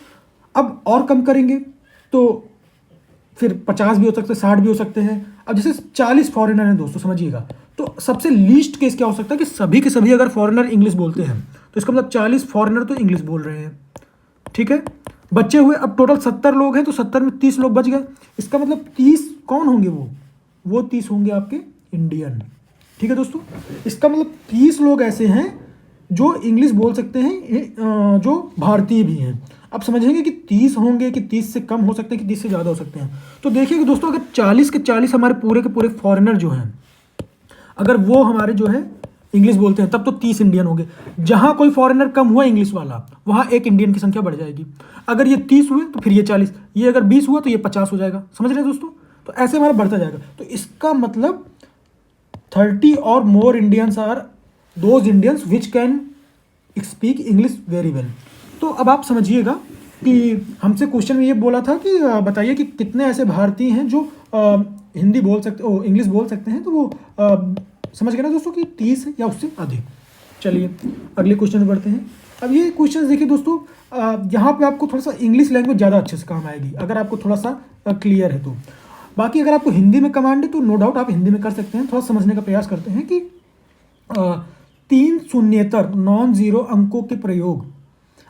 अब और कम करेंगे तो फिर 50 भी हो सकते हैं, 60 भी हो सकते हैं। अब जैसे 40 फॉरेनर हैं दोस्तों, समझिएगा, तो सबसे लीस्ट केस क्या हो सकता है कि सभी के सभी अगर फॉरेनर इंग्लिश बोलते हैं तो इसका मतलब 40 फॉरेनर तो इंग्लिश बोल रहे हैं। ठीक है, बच्चे हुए अब टोटल 70 लोग हैं तो 70 में 30 लोग बच गए। इसका मतलब 30 कौन होंगे, वो 30 होंगे आपके इंडियन। ठीक है दोस्तों, इसका मतलब 30 लोग ऐसे हैं जो इंग्लिश बोल सकते हैं, जो भारतीय भी हैं। अब समझेंगे कि 30 होंगे कि 30 से कम हो सकते हैं कि 30 से ज़्यादा हो सकते हैं। तो देखिए कि दोस्तों अगर 40 के 40 हमारे पूरे के पूरे फॉरेनर जो हैं, अगर वो हमारे जो है इंग्लिश बोलते हैं तब तो 30 इंडियन होंगे। जहाँ कोई फॉरेनर कम हुआ इंग्लिश वाला, वहाँ एक इंडियन की संख्या बढ़ जाएगी। अगर ये 30 हुए तो फिर ये 40, ये अगर 20 हुआ तो ये 50 हो जाएगा। समझ रहे हैं दोस्तों, तो ऐसे हमारा बढ़ता जाएगा। तो इसका मतलब 30 और more Indians are those Indians which can speak English very well. तो अब आप समझिएगा कि हमसे क्वेश्चन में ये बोला था कि बताइए कि कितने ऐसे भारतीय हैं जो हिंदी बोल सकते, इंग्लिश बोल सकते हैं। तो वो समझ गए ना दोस्तों कि 30 या उससे अधिक। चलिए अगले क्वेश्चन में बढ़ते हैं। अब ये क्वेश्चन देखिए दोस्तों, यहाँ पे आपको थोड़ा सा इंग्लिश लैंग्वेज ज़्यादा अच्छे से काम आएगी अगर आपको थोड़ा सा क्लियर है तो। बाकी अगर आपको हिंदी में कमांड है तो नो डाउट आप हिंदी में कर सकते हैं। थोड़ा समझने का प्रयास करते हैं कि 3 शून्येतर नॉन जीरो अंकों के प्रयोग,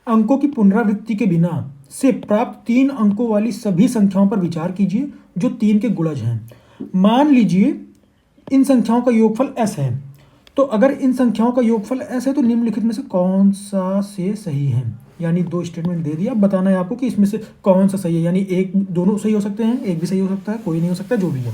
अंकों की पुनरावृत्ति के बिना से प्राप्त 3 अंकों वाली सभी संख्याओं पर विचार कीजिए जो 3 के गुणज हैं। मान लीजिए इन संख्याओं का योगफल s है, तो अगर इन संख्याओं का योगफल ऐसा है तो निम्नलिखित में से कौन सा से सही है। यानी दो स्टेटमेंट दे दिया, अब बताना है आपको कि इसमें से कौन सा सही है। यानी एक, दोनों सही हो सकते हैं, एक भी सही हो सकता है, कोई नहीं हो सकता, जो भी है।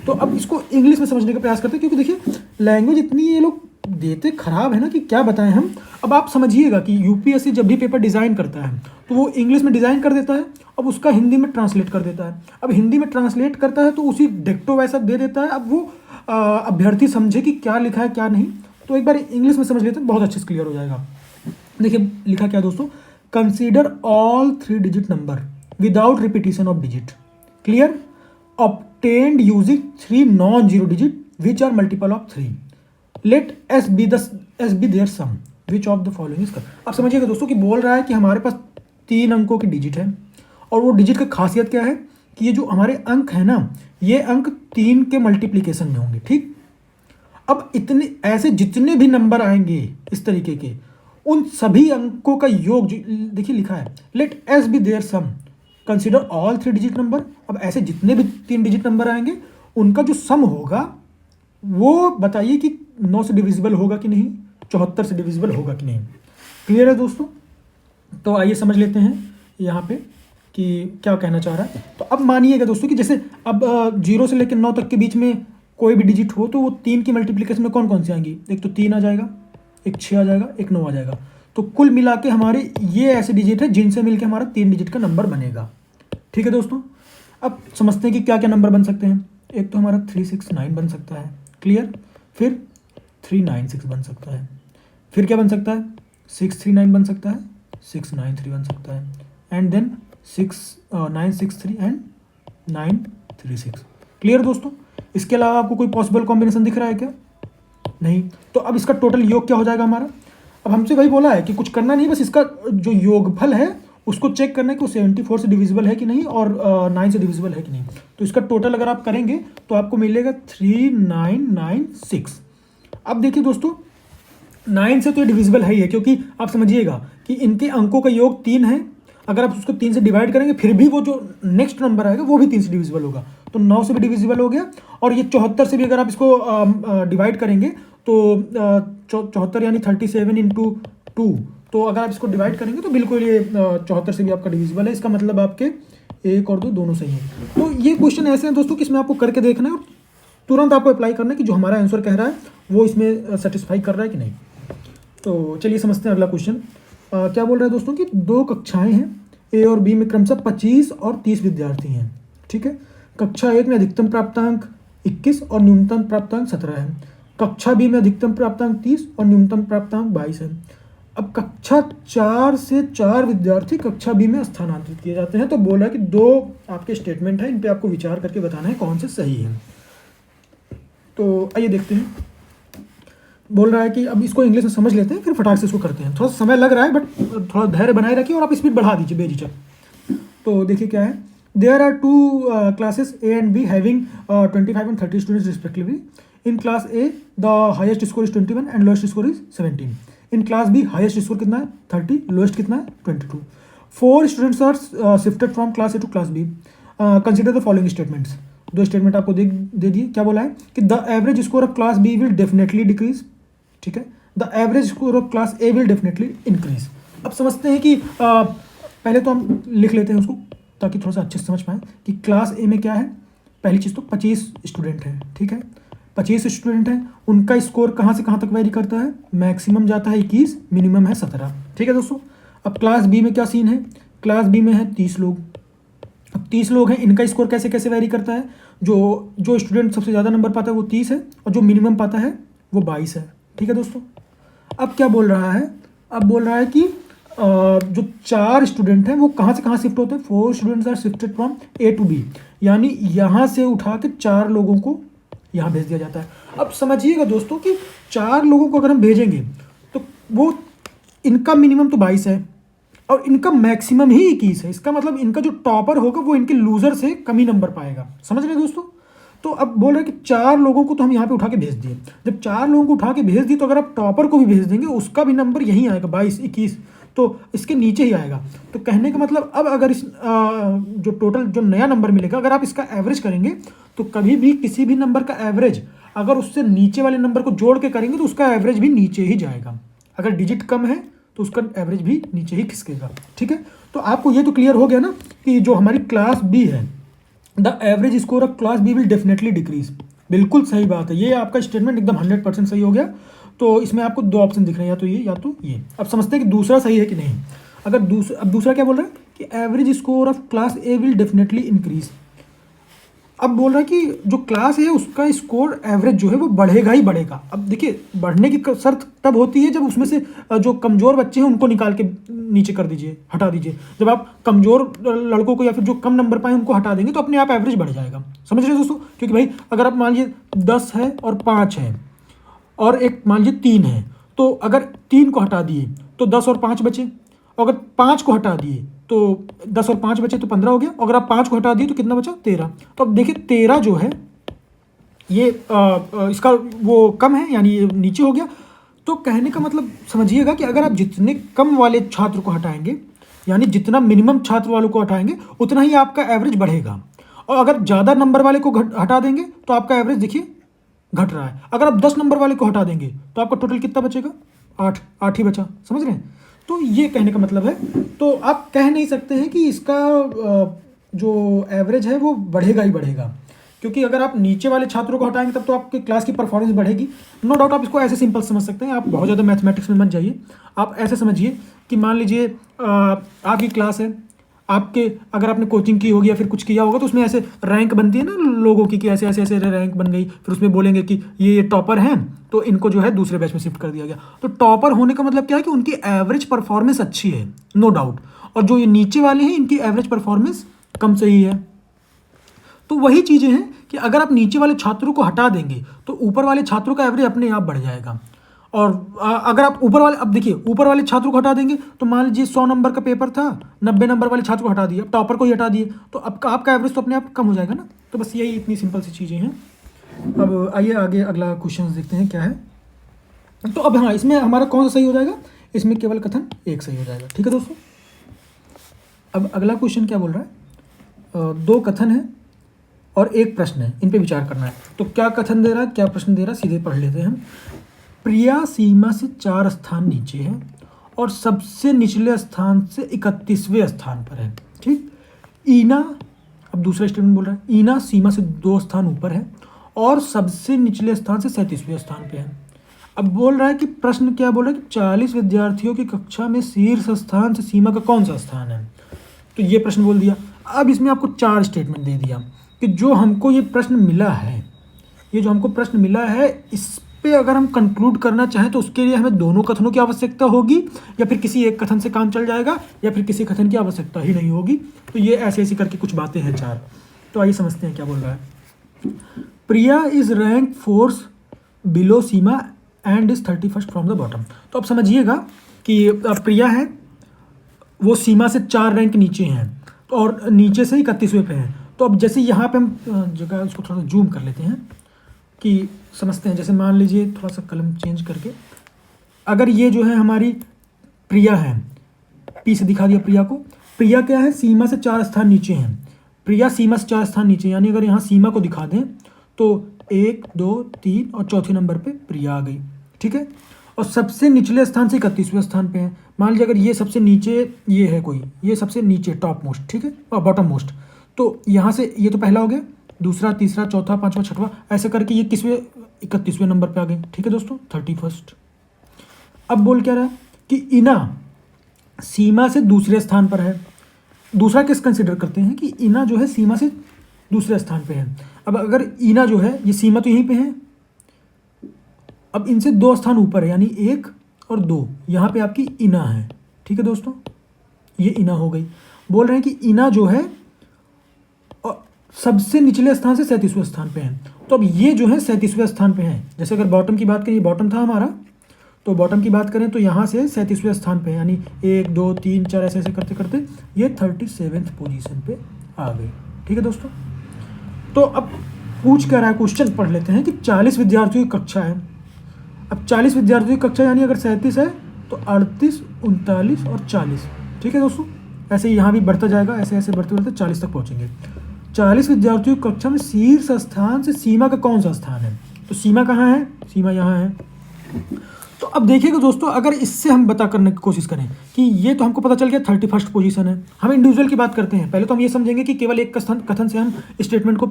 तो अब इसको इंग्लिश में समझने का प्रयास करते हैं, क्योंकि देखिए लैंग्वेज इतनी ये लोग देते खराब है ना कि क्या बताएं हम। अब आप समझिएगा कि यूपीएससी जब भी पेपर डिज़ाइन करता है तो वो इंग्लिश में डिज़ाइन कर देता है, अब उसका हिंदी में ट्रांसलेट कर देता है। अब हिंदी में ट्रांसलेट करता है तो उसी डिक्टो वैसा दे देता है। अब वो अभ्यर्थी समझे कि क्या लिखा है क्या नहीं। तो एक बार इंग्लिश में समझ लेते हैं, बहुत अच्छे से क्लियर हो जाएगा। देखिए लिखा क्या दोस्तों, consider all 3 digit number without repetition of digit, clear, obtained using 3 non-zero digit which are multiple of 3. Let s be their sum. Which of the following is correct? आप समझिएगा दोस्तों कि बोल रहा है कि हमारे पास 3 अंकों की डिजिट है, और वो डिजिट का खासियत क्या है कि ये जो हमारे अंक है ना, ये अंक 3 के मल्टीप्लिकेशन में होंगे, ठीक। अब इतने ऐसे जितने भी नंबर आएंगे इस तरीके के, उन सभी अंकों का योग देखिए लिखा है, let S be their sum, consider all 3 digit number. अब ऐसे जितने भी 3 डिजिट नंबर आएंगे उनका जो सम होगा वो बताइए कि 9 से डिविजिबल होगा कि नहीं, 74 से डिविजिबल होगा कि नहीं। क्लियर है दोस्तों। तो आइए समझ लेते हैं यहाँ पे कि क्या कहना चाह रहा है। तो अब मानिएगा दोस्तों कि जैसे अब 0 से लेकर 9 तक के बीच में कोई भी डिजिट हो तो वो 3 की मल्टीप्लिकेशन में कौन कौन सी आएंगी, एक तो 3 आ जाएगा, एक 6 आ जाएगा, एक 9 आ जाएगा। तो कुल मिला के हमारे ये ऐसे डिजिट है जिनसे मिलके हमारा 3 डिजिट का नंबर बनेगा। ठीक है दोस्तों। अब समझते हैं कि क्या क्या नंबर बन सकते हैं। एक तो हमारा 369 बन सकता है, क्लियर। फिर 396 बन सकता है। फिर क्या बन सकता है, 639 बन सकता है, 693 बन सकता है, एंड देन 963 एंड 936। क्लियर दोस्तों। इसके अलावा आपको कोई पॉसिबल कॉम्बिनेशन दिख रहा है क्या, नहीं। तो अब इसका टोटल योग क्या हो जाएगा हमारा। अब हमसे वही बोला है कि कुछ करना नहीं, बस इसका जो योगफल है उसको चेक करना है कि वो 74 से डिविजिबल है कि नहीं और 9 से डिविजिबल है कि नहीं। तो इसका टोटल अगर आप करेंगे तो आपको मिलेगा 3996। अब देखिए दोस्तों 9 से तो ये डिविजिबल है ही है, क्योंकि आप समझिएगा कि इनके अंकों का योग 3 है। अगर आप उसको 3 से डिवाइड करेंगे फिर भी वो जो नेक्स्ट नंबर आएगा वो भी 3 से डिविजिबल होगा, तो 9 से भी डिविजिबल हो गया। और ये 74 से भी अगर आप इसको डिवाइड करेंगे तो 74 यानी 37 इंटू 2, तो अगर आप इसको डिवाइड करेंगे तो बिल्कुल ये 74 से भी आपका डिविजिबल है। इसका मतलब आपके 1 और 2 दोनों सही हैं। तो ये क्वेश्चन ऐसे हैं दोस्तों कि इसमें आपको करके देखना है और तुरंत आपको अप्लाई करना है कि जो हमारा आंसर कह रहा है वो इसमें सेटिस्फाई कर रहा है कि नहीं। तो चलिए समझते हैं अगला क्वेश्चन। क्या बोल रहा है दोस्तों कि 2 कक्षाएं हैं, ए और बी में क्रमशः 25 और 30 विद्यार्थी हैं, ठीक है। कक्षा 1 में अधिकतम प्राप्तांक 21 और न्यूनतम प्राप्तांक 17 है। कक्षा बी में अधिकतम प्राप्तांक 30 और न्यूनतम प्राप्तांक 22 है। अब कक्षा 4 से 4 विद्यार्थी कक्षा बी में स्थानांतरित किए जाते हैं। तो बोल रहा है कि 2 आपके स्टेटमेंट हैं, इन पे आपको विचार करके बताना है कौन से सही है। तो आइए देखते हैं। बोल रहा है कि अब इसको इंग्लिश में समझ लेते हैं, फिर फटाक से इसको करते हैं। थोड़ा समय लग रहा है बट थोड़ा धैर्य बनाए रखिए और आप स्पीड बढ़ा दीजिए बेझिझक। तो देखिए क्या है, there are 2 classes A and B having 25 and 30 students respectively. In class A the highest score is 21 and lowest score is 17. In class B highest score कितना है 30, lowest कितना है 22. 4 students are shifted from class A to class B. Consider the following statements. 2 statement आपको दे दिए। क्या बोला है कि the average score of class B will definitely decrease, ठीक है। The average score of class A will definitely increase. अब समझते हैं कि पहले तो हम लिख लेते हैं उसको ताकि थोड़ा सा अच्छे से समझ पाएँ कि क्लास ए में क्या है। पहली चीज़ तो 25 स्टूडेंट हैं, ठीक है। 25 स्टूडेंट हैं, उनका स्कोर कहाँ से कहाँ तक वेरी करता है, मैक्सिमम जाता है 21, मिनिमम है 17, ठीक है दोस्तों। अब क्लास बी में क्या सीन है, क्लास बी में है 30 लोग। अब 30 लोग हैं, इनका स्कोर कैसे कैसे वेरी करता है, जो स्टूडेंट सबसे ज़्यादा नंबर पाता है वो 30 है और जो मिनिमम पाता है वो 22 है, ठीक है दोस्तों। अब क्या बोल रहा है, अब बोल रहा है कि जो 4 स्टूडेंट हैं वो कहाँ से कहाँ शिफ्ट होते हैं। 4 students are shifted from A to B, यानी यहाँ से उठा के 4 लोगों को यहाँ भेज दिया जाता है। अब समझिएगा दोस्तों कि 4 लोगों को अगर हम भेजेंगे तो वो इनका मिनिमम तो 22 है और इनका मैक्सिमम ही 21 है। इसका मतलब इनका जो टॉपर होगा वो इनके लूजर से कम ही नंबर पाएगा, समझ रहे दोस्तों। तो अब बोल रहे हैं कि 4 लोगों को तो हम यहाँ पे उठा के भेज दिए। जब 4 लोगों को उठा के भेज दिए तो अगर आप टॉपर को भी भेज देंगे उसका भी नंबर यहीं आएगा 22, 21, तो इसके नीचे ही आएगा। तो कहने का मतलब अब अगर इस जो टोटल जो नया नंबर मिलेगा अगर आप इसका एवरेज करेंगे तो कभी भी किसी भी नंबर का एवरेज अगर उससे नीचे वाले नंबर को जोड़ के करेंगे तो उसका एवरेज भी नीचे ही जाएगा। अगर डिजिट कम है तो उसका एवरेज भी नीचे ही खिसकेगा। ठीक है, तो आपको ये तो क्लियर हो गया ना कि जो हमारी क्लास बी है, the average score of class B will definitely decrease. बिल्कुल सही बात है, ये आपका स्टेटमेंट एकदम 100% सही हो गया। तो इसमें आपको दो ऑप्शन दिख रहे हैं, या तो ये या तो ये। अब समझते हैं कि दूसरा सही है कि नहीं। अगर अब दूसरा क्या बोल रहा है कि average score of class A will definitely increase. अब बोल रहा है कि जो क्लास है उसका स्कोर एवरेज जो है वो बढ़ेगा ही बढ़ेगा। अब देखिए, बढ़ने की शर्त तब होती है जब उसमें से जो कमज़ोर बच्चे हैं उनको निकाल के नीचे कर दीजिए, हटा दीजिए। जब आप कमज़ोर लड़कों को या फिर जो कम नंबर पाए उनको हटा देंगे तो अपने आप एवरेज बढ़ जाएगा। समझ रहे हैं दोस्तों? क्योंकि भाई अगर आप मान लीजिए 10 है और 5 है और एक मान लीजिए 3 है, तो अगर 3 को हटा दिए तो 10 और 5 बचे। अगर 5 को हटा दिए तो 10 और 5 बचे तो 15 हो गया। अगर आप 5 को हटा दिए तो कितना बचा? 13। तो अब देखिए 13 जो है ये इसका वो कम है, यानी ये नीचे हो गया। तो कहने का मतलब समझिएगा कि अगर आप जितने कम वाले छात्र को हटाएंगे, यानी जितना मिनिमम छात्र वालों को हटाएंगे, उतना ही आपका एवरेज बढ़ेगा। और अगर ज़्यादा नंबर वाले को हटा देंगे तो आपका एवरेज देखिए घट रहा है। अगर आप 10 नंबर वाले को हटा देंगे तो आपका टोटल कितना बचेगा? 8 ही बचा। समझ रहे हैं? तो ये कहने का मतलब है, तो आप कह नहीं सकते हैं कि इसका जो एवरेज है वो बढ़ेगा ही बढ़ेगा, क्योंकि अगर आप नीचे वाले छात्रों को हटाएंगे तब तो आपकी क्लास की परफॉर्मेंस बढ़ेगी। नो डाउट आप इसको ऐसे सिंपल समझ सकते हैं। आप बहुत ज़्यादा मैथमेटिक्स में मत जाइए। आप ऐसे समझिए कि मान लीजिए आपकी क्लास है, आपके अगर आपने कोचिंग की होगी या फिर कुछ किया होगा तो उसमें ऐसे रैंक बनती है ना लोगों की, कि ऐसे ऐसे ऐसे रैंक बन गई। फिर उसमें बोलेंगे कि ये टॉपर हैं तो इनको जो है दूसरे बैच में शिफ्ट कर दिया गया। तो टॉपर होने का मतलब क्या है कि उनकी एवरेज परफॉर्मेंस अच्छी है, नो डाउट। और जो ये नीचे वाले हैं इनकी एवरेज परफॉर्मेंस कम सही है। तो वही चीज़ें हैं कि अगर आप नीचे वाले छात्रों को हटा देंगे तो ऊपर वाले छात्रों का एवरेज अपने आप बढ़ जाएगा। और अगर आप ऊपर वाले, अब देखिए ऊपर वाले छात्रों को हटा देंगे तो मान लीजिए 100 नंबर का पेपर था, 90 नंबर वाले छात्र को हटा दिए, अब टॉपर को ही हटा दिए, तो अब आपका एवरेज तो अपने आप कम हो जाएगा ना। तो बस यही इतनी सिंपल सी चीज़ें हैं। अब आइए आगे अगला क्वेश्चन देखते हैं क्या है। तो अब हाँ, इसमें हमारा कौन सा सही हो जाएगा? इसमें केवल कथन एक सही हो जाएगा। ठीक है दोस्तों। अब अगला क्वेश्चन क्या बोल रहा है? 2 कथन है और 1 प्रश्न है, इन पे विचार करना है। तो क्या कथन दे रहा है, क्या प्रश्न दे रहा है, सीधे पढ़ लेते हैं हम। प्रिया सीमा से 4 स्थान नीचे है और सबसे निचले स्थान से 31वें स्थान पर है। ठीक। ईना, अब दूसरा स्टेटमेंट बोल रहा है, ईना सीमा से 2 स्थान ऊपर है और सबसे निचले स्थान से 37वें स्थान पे है। अब बोल रहा है कि प्रश्न क्या बोल रहा है कि 40 विद्यार्थियों की कक्षा में शीर्ष स्थान से सीमा का कौन सा स्थान है। तो ये प्रश्न बोल दिया। अब इसमें आपको 4 स्टेटमेंट दे दिया कि जो हमको ये प्रश्न मिला है, ये जो हमको प्रश्न मिला है, इस पे अगर हम कंक्लूड करना चाहें तो उसके लिए हमें दोनों कथनों की आवश्यकता होगी, या फिर किसी एक कथन से काम चल जाएगा, या फिर किसी कथन की आवश्यकता ही नहीं होगी। तो ये ऐसे ऐसे करके कुछ बातें हैं 4। तो आइए समझते हैं क्या बोल रहा है। Priya is rank 4 below Seema and is 31st from the bottom. तो अब समझिएगा कि प्रिया है वो सीमा से 4 रैंक नीचे हैं और नीचे से 31वें पे हैं। तो अब जैसे यहाँ पे हम जगह उसको थोड़ा सा जूम कर लेते हैं कि समझते हैं। जैसे मान लीजिए थोड़ा सा कलम चेंज करके, अगर ये जो है हमारी प्रिया है, पी से दिखा दिया प्रिया को। प्रिया क्या है? सीमा से 4 स्थान नीचे हैं। प्रिया सीमा से 4 स्थान नीचे, यानी अगर यहाँ सीमा को दिखा दें तो 1, 2, 3 और चौथे नंबर पे प्रिया आ गई। ठीक है। और सबसे निचले स्थान से 31वें स्थान पे है। मान लीजिए अगर ये सबसे नीचे ये है कोई, ये सबसे नीचे टॉप मोस्ट, ठीक है, और बॉटम मोस्ट, तो यहाँ से ये तो पहला हो गया, दूसरा, तीसरा, चौथा, पांचवा, छठवां, ऐसे करके ये 31वें नंबर पे आ गई। ठीक है दोस्तों, 31st। अब बोल क्या रहा है कि इना सीमा से दूसरे स्थान पर है। दूसरा केस कंसिडर करते हैं कि इना जो है सीमा से दूसरे स्थान पे है। अब अगर इना जो है, ये सीमा तो यहीं पे है, अब इनसे 2 स्थान ऊपर है, यानी 1 और 2, यहाँ पे आपकी इना है। ठीक है दोस्तों, ये इना हो गई। बोल रहे हैं कि इना जो है सबसे निचले स्थान से 37वें स्थान पे है। तो अब ये जो है 37वें स्थान पे है। जैसे अगर बॉटम की बात करें, बॉटम था हमारा, तो बॉटम की बात करें तो यहाँ से 37वें स्थान पे है, यानी 1, 2, 3, 4 ऐसे ऐसे करते करते ये 37th पोजीशन पे आ गई। ठीक है दोस्तों। तो अब पूछ क्या रहा है, क्वेश्चन पढ़ लेते हैं कि 40 विद्यार्थियों की कक्षा है। अब 40 विद्यार्थियों की कक्षा, यानी अगर 37 है तो 38, 39 और 40। ठीक है दोस्तों, ऐसे यहाँ भी बढ़ता जाएगा, ऐसे ऐसे बढ़ते बढ़ते 40 तक पहुँचेंगे। 40 विद्यार्थियों की कक्षा में शीर्ष स्थान से सीमा का कौन सा स्थान है। तो सीमा कहाँ है, सीमा यहाँ है। तो अब देखिएगा दोस्तों, अगर इससे हम पता करने की कोशिश करें कि ये तो हमको पता चल गया 31st पोजीशन है, हम इंडिविजुअल की बात करते हैं। पहले तो हम ये समझेंगे कि केवल एक कथन से हम स्टेटमेंट को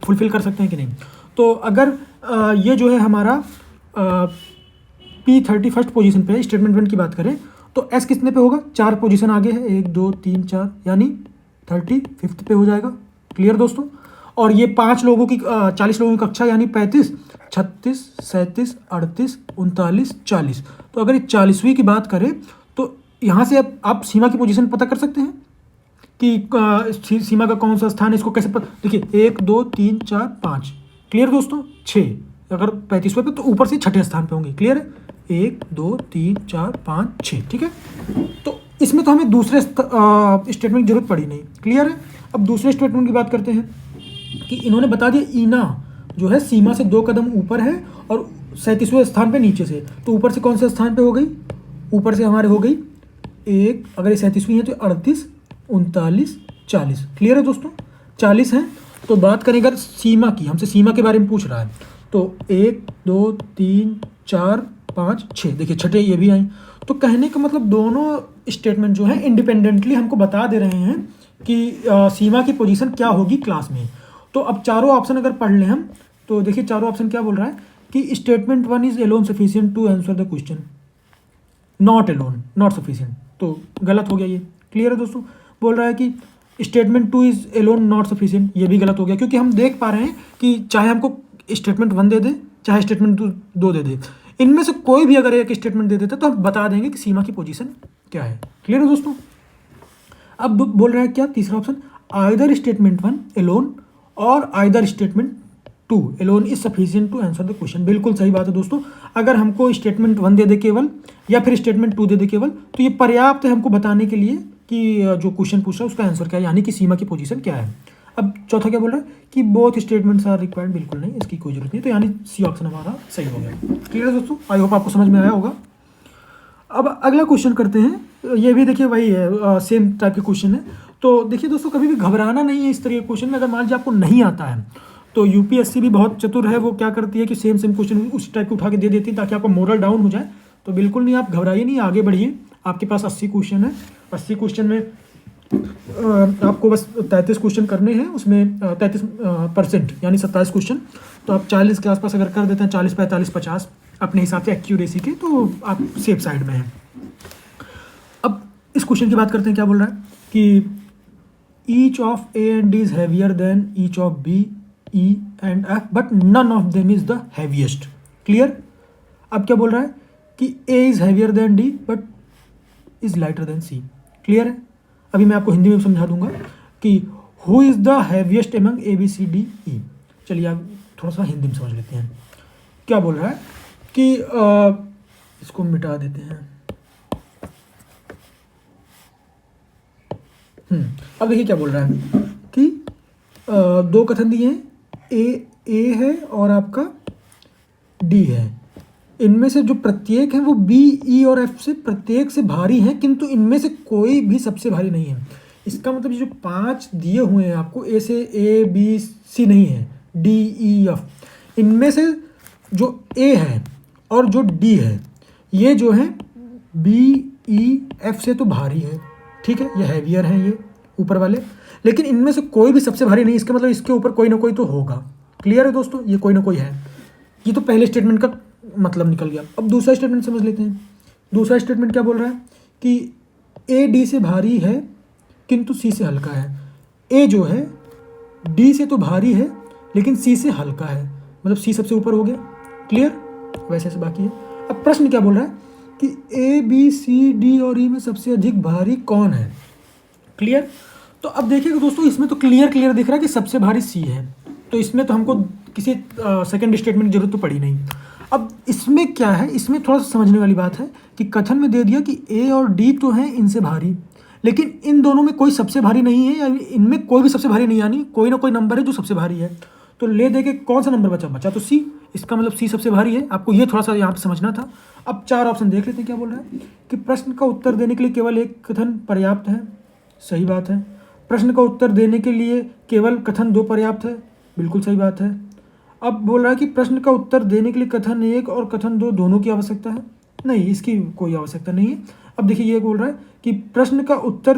फुलफिल कर सकते हैं कि नहीं। तो अगर ये जो है हमारा P31st पोजीशन पे स्टेटमेंट 1 की बात करें तो S कितने पे होगा, 4 पोजीशन आगे है, 1 2 3 4, यानी 35th पे हो जाएगा। क्लियर दोस्तों। और ये 5 लोगों की 40 लोगों की कक्षा यानी 35 36 37 38 39 40। तो अगर ये 40वीं की बात करें तो यहाँ से आप सीमा की पोजीशन पता कर सकते हैं कि सीमा का कौन सा स्थान है। इसको कैसे देखिए 1 2 3 4 5, क्लियर दोस्तों। 6 अगर 35वें पे तो ऊपर से 6ठे स्थान पे होंगे। क्लियर है, 1 2 3 4 5 6, ठीक है। तो इसमें तो हमें दूसरे स्टेटमेंट की जरूरत पड़ी नहीं। क्लियर है। अब दूसरे स्टेटमेंट की बात करते हैं कि इन्होंने बता दिया ईना जो है सीमा से 2 कदम ऊपर है और 37वें स्थान पे नीचे से। तो ऊपर से कौन से स्थान पे हो गई, ऊपर से हमारे हो गई 1, अगर ये 37वीं है तो 38 39 40। क्लियर है दोस्तों, 40 हैं। तो बात करें अगर सीमा की, हमसे सीमा के बारे में पूछ रहा है, तो 1 2 3 4 5 6, देखिए 6ठे ये भी आई। तो कहने का मतलब दोनों स्टेटमेंट जो है इंडिपेंडेंटली हमको बता दे रहे हैं कि सीमा की पोजीशन क्या होगी क्लास में। तो अब चारों ऑप्शन अगर पढ़ लें हम, तो देखिए चारों ऑप्शन क्या बोल रहा है कि statement 1 is alone sufficient to answer the question, not alone, not sufficient, तो गलत हो गया ये। क्लियर है दोस्तों। बोल रहा है कि statement 2 is alone not sufficient, ये भी गलत हो गया, क्योंकि हम देख पा रहे हैं कि चाहे हमको स्टेटमेंट 1 दे दे चाहे स्टेटमेंट 2 दे दे, इनमें से कोई भी अगर एक स्टेटमेंट दे देता तो हम बता देंगे कि सीमा की पोजीशन क्या है। क्लियर है दोस्तों। अब बोल रहा है क्या, तीसरा ऑप्शन, आइदर स्टेटमेंट 1 एलोन और either statement 2 alone is sufficient to answer the question. बिल्कुल सही बात है दोस्तों। अगर हमको स्टेटमेंट 1 दे दे केवल या फिर स्टेटमेंट 2 दे दे केवल, तो ये पर्याप्त है हमको बताने के लिए कि जो क्वेश्चन पूछ रहा है उसका आंसर क्या है, यानी कि सीमा की पोजीशन क्या है। अब चौथा क्या बोल रहा है कि बोथ स्टेटमेंट्स आर रिक्वायर्ड, बिल्कुल नहीं, इसकी कोई जरूरत नहीं। तो यानी सी ऑप्शन हमारा सही हो गया। क्लियर है दोस्तों, आई होप आपको समझ में आया होगा। अब अगला क्वेश्चन करते हैं। ये भी देखिए वही है, सेम टाइप के क्वेश्चन है। तो देखिए दोस्तों, कभी भी घबराना नहीं है इस तरह के क्वेश्चन में। अगर मान लीजिए आपको नहीं आता है तो यूपीएससी भी बहुत चतुर है, वो क्या करती है कि सेम क्वेश्चन उस टाइप के उठा के दे देती है ताकि आपका मोरल डाउन हो जाए। तो बिल्कुल नहीं, आप घबराइए नहीं, आगे बढ़िए। आपके पास 80 क्वेश्चन है, 80 क्वेश्चन में आपको बस 33 क्वेश्चन करने हैं, उसमें 33% यानी 27 क्वेश्चन। तो आप 40 के आसपास अगर कर देते हैं, 40 45 50 अपने हिसाब से एक्यूरेसी के, तो आप सेफ साइड में हैं। अब इस क्वेश्चन की बात करते हैं। क्या बोल रहा है कि each of A and D is heavier than each of B E and F but none of them is the heaviest. Clear. अब क्या बोल रहा है कि A is heavier than D but is lighter than C. Clear है। अभी मैं आपको हिंदी में समझा दूंगा कि who is the heaviest among A B C D E. चलिए आप थोड़ा सा हिंदी में समझ लेते हैं। क्या बोल रहा है कि इसको मिटा देते हैं। अब देखिए क्या बोल रहा है कि 2 कथन दिए हैं, ए है और आपका डी है। इनमें से जो प्रत्येक है वो बी ई और एफ से प्रत्येक से भारी हैं, किंतु इनमें से कोई भी सबसे भारी नहीं है। इसका मतलब ये जो 5 दिए हुए हैं आपको, ए से ए बी सी नहीं है, डी ई एफ, इनमें से जो ए है और जो डी है ये जो है बी ई एफ से तो भारी है, ठीक है, ये हैवियर हैं ये ऊपर वाले, लेकिन इनमें से कोई भी सबसे भारी नहीं। इसका मतलब इसके ऊपर कोई ना कोई तो होगा। क्लियर है दोस्तों, ये कोई ना कोई है। ये तो पहले स्टेटमेंट का मतलब निकल गया। अब दूसरा स्टेटमेंट समझ लेते हैं। दूसरा स्टेटमेंट क्या बोल रहा है कि ए डी से भारी है किंतु सी से हल्का है। ए जो है डी से तो भारी है लेकिन सी से हल्का है, मतलब सी सबसे ऊपर हो गया। क्लियर। वैसे से बाकी है। अब प्रश्न क्या बोल रहा है कि ए बी सी डी और ई में सबसे अधिक भारी कौन है। क्लियर। तो अब देखिएगा दोस्तों, इसमें तो क्लियर दिख रहा है कि सबसे भारी सी है, तो इसमें तो हमको किसी सेकंड स्टेटमेंट की जरूरत तो पड़ी नहीं। अब इसमें क्या है, इसमें थोड़ा सा समझने वाली बात है कि कथन में दे दिया कि ए और डी तो हैं इनसे भारी, लेकिन इन दोनों में कोई सबसे भारी नहीं है, यानी इनमें कोई भी सबसे भारी नहीं, यानी कोई ना कोई नंबर है जो सबसे भारी है। तो ले दे के कौन सा नंबर बचा तो सी। इसका मतलब सी सबसे भारी है। आपको ये थोड़ा सा यहाँ पे समझना था। अब 4 ऑप्शन देख लेते हैं। क्या बोल रहा है कि प्रश्न का उत्तर देने के लिए केवल एक कथन पर्याप्त है। सही बात है। प्रश्न का उत्तर देने के लिए केवल कथन 2 पर्याप्त है। बिल्कुल सही बात है। अब बोल रहा है कि प्रश्न का उत्तर देने के लिए कथन 1 और कथन 2 दोनों की आवश्यकता है। नहीं, इसकी कोई आवश्यकता नहीं है। अब देखिए ये बोल रहा है कि प्रश्न का उत्तर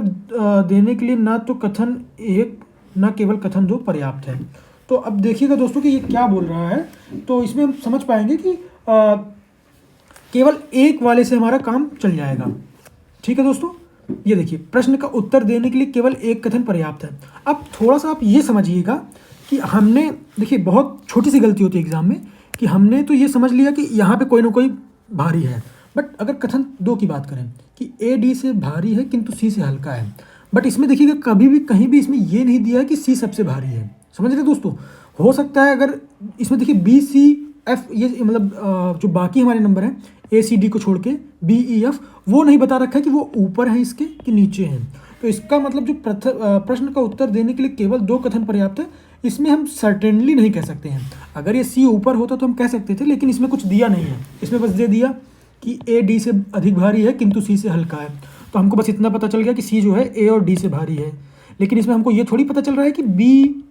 देने के लिए ना तो कथन 1 ना केवल कथन 2 पर्याप्त है। तो अब देखिएगा दोस्तों कि ये क्या बोल रहा है, तो इसमें हम समझ पाएंगे कि केवल एक वाले से हमारा काम चल जाएगा। ठीक है दोस्तों, ये देखिए प्रश्न का उत्तर देने के लिए केवल एक कथन पर्याप्त है। अब थोड़ा सा आप ये समझिएगा कि हमने, देखिए बहुत छोटी सी गलती होती है एग्जाम में कि हमने तो ये समझ लिया कि यहाँ पे कोई ना कोई भारी है, बट अगर कथन 2 की बात करें कि ए डी से भारी है किंतु सी से हल्का है, बट इसमें देखिएगा कभी भी कहीं भी इसमें ये नहीं दिया है कि सी सबसे भारी है। समझ रहे दोस्तों, हो सकता है अगर इसमें देखिए बी सी एफ, ये मतलब जो बाकी हमारे नंबर हैं ए सी डी को छोड़ के बी ई एफ, वो नहीं बता रखा है कि वो ऊपर है इसके कि नीचे हैं। तो इसका मतलब जो प्रश्न का उत्तर देने के लिए केवल 2 कथन पर्याप्त है, इसमें हम सर्टेनली नहीं कह सकते हैं। अगर ये सी ऊपर होता तो हम कह सकते थे, लेकिन इसमें कुछ दिया नहीं है। इसमें बस दे दिया कि ए डी से अधिक भारी है किंतु सी से हल्का है, तो हमको बस इतना पता चल गया कि सी जो है ए और डी से भारी है। लेकिन इसमें हमको ये थोड़ी पता चल रहा है कि बी,